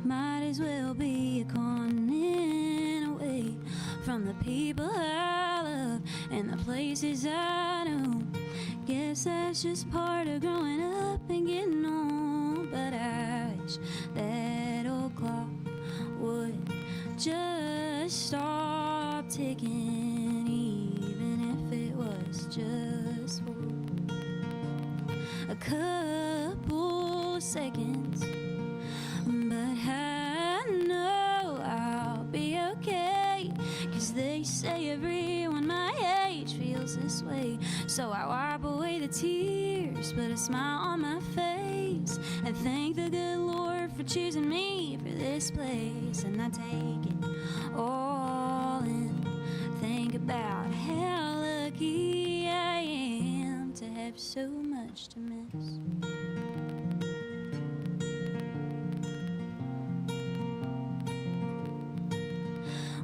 S23: Might as well be a continent away from the people I love and the places I know. Guess that's just part of growing up and getting old. But I wish that old clock would just stop ticking, even if it was just for a couple of seconds. But I know I'll be okay, 'cause they say everyone my age feels this way. So I wipe away the tears, put a smile on my face, and thank the good Lord for choosing me for this place. And I take it all in, think about how lucky I am to have
S3: have so much to miss.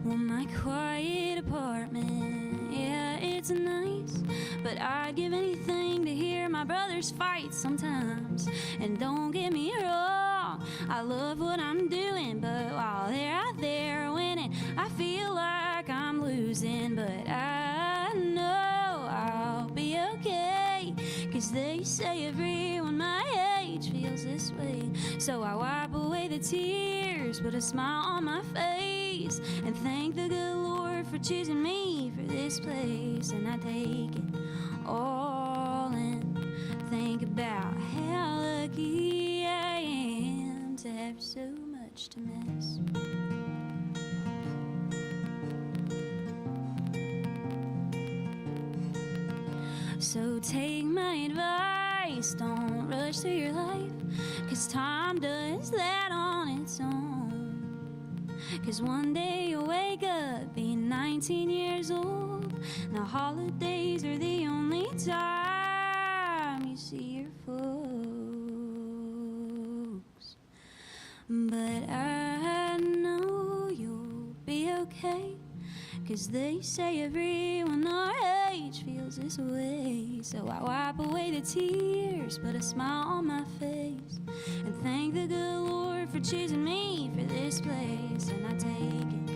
S3: Well, my quiet apartment, yeah, it's nice, but I'd give anything to hear my brothers fight sometimes. And don't get me wrong, I love what I'm doing, but while they're out there winning, I feel like I'm losing. But I know I'll be okay, 'cause they say everyone my age feels this way. So I wipe away the tears, put a smile on my face, and thank the good Lord for choosing me for this place. And I take it all in, think about how lucky I am to have so much to miss. So take my advice, don't rush through your life, 'cause time does that on its own. 'Cause one day you'll wake up, be 19 years old. Now holidays are the only time you see your folks. But I know you'll be okay, 'cause they say everyone our age feels this way. So I wipe away the tears, put a smile on my face, and thank the good Lord for choosing me for this place. And I take it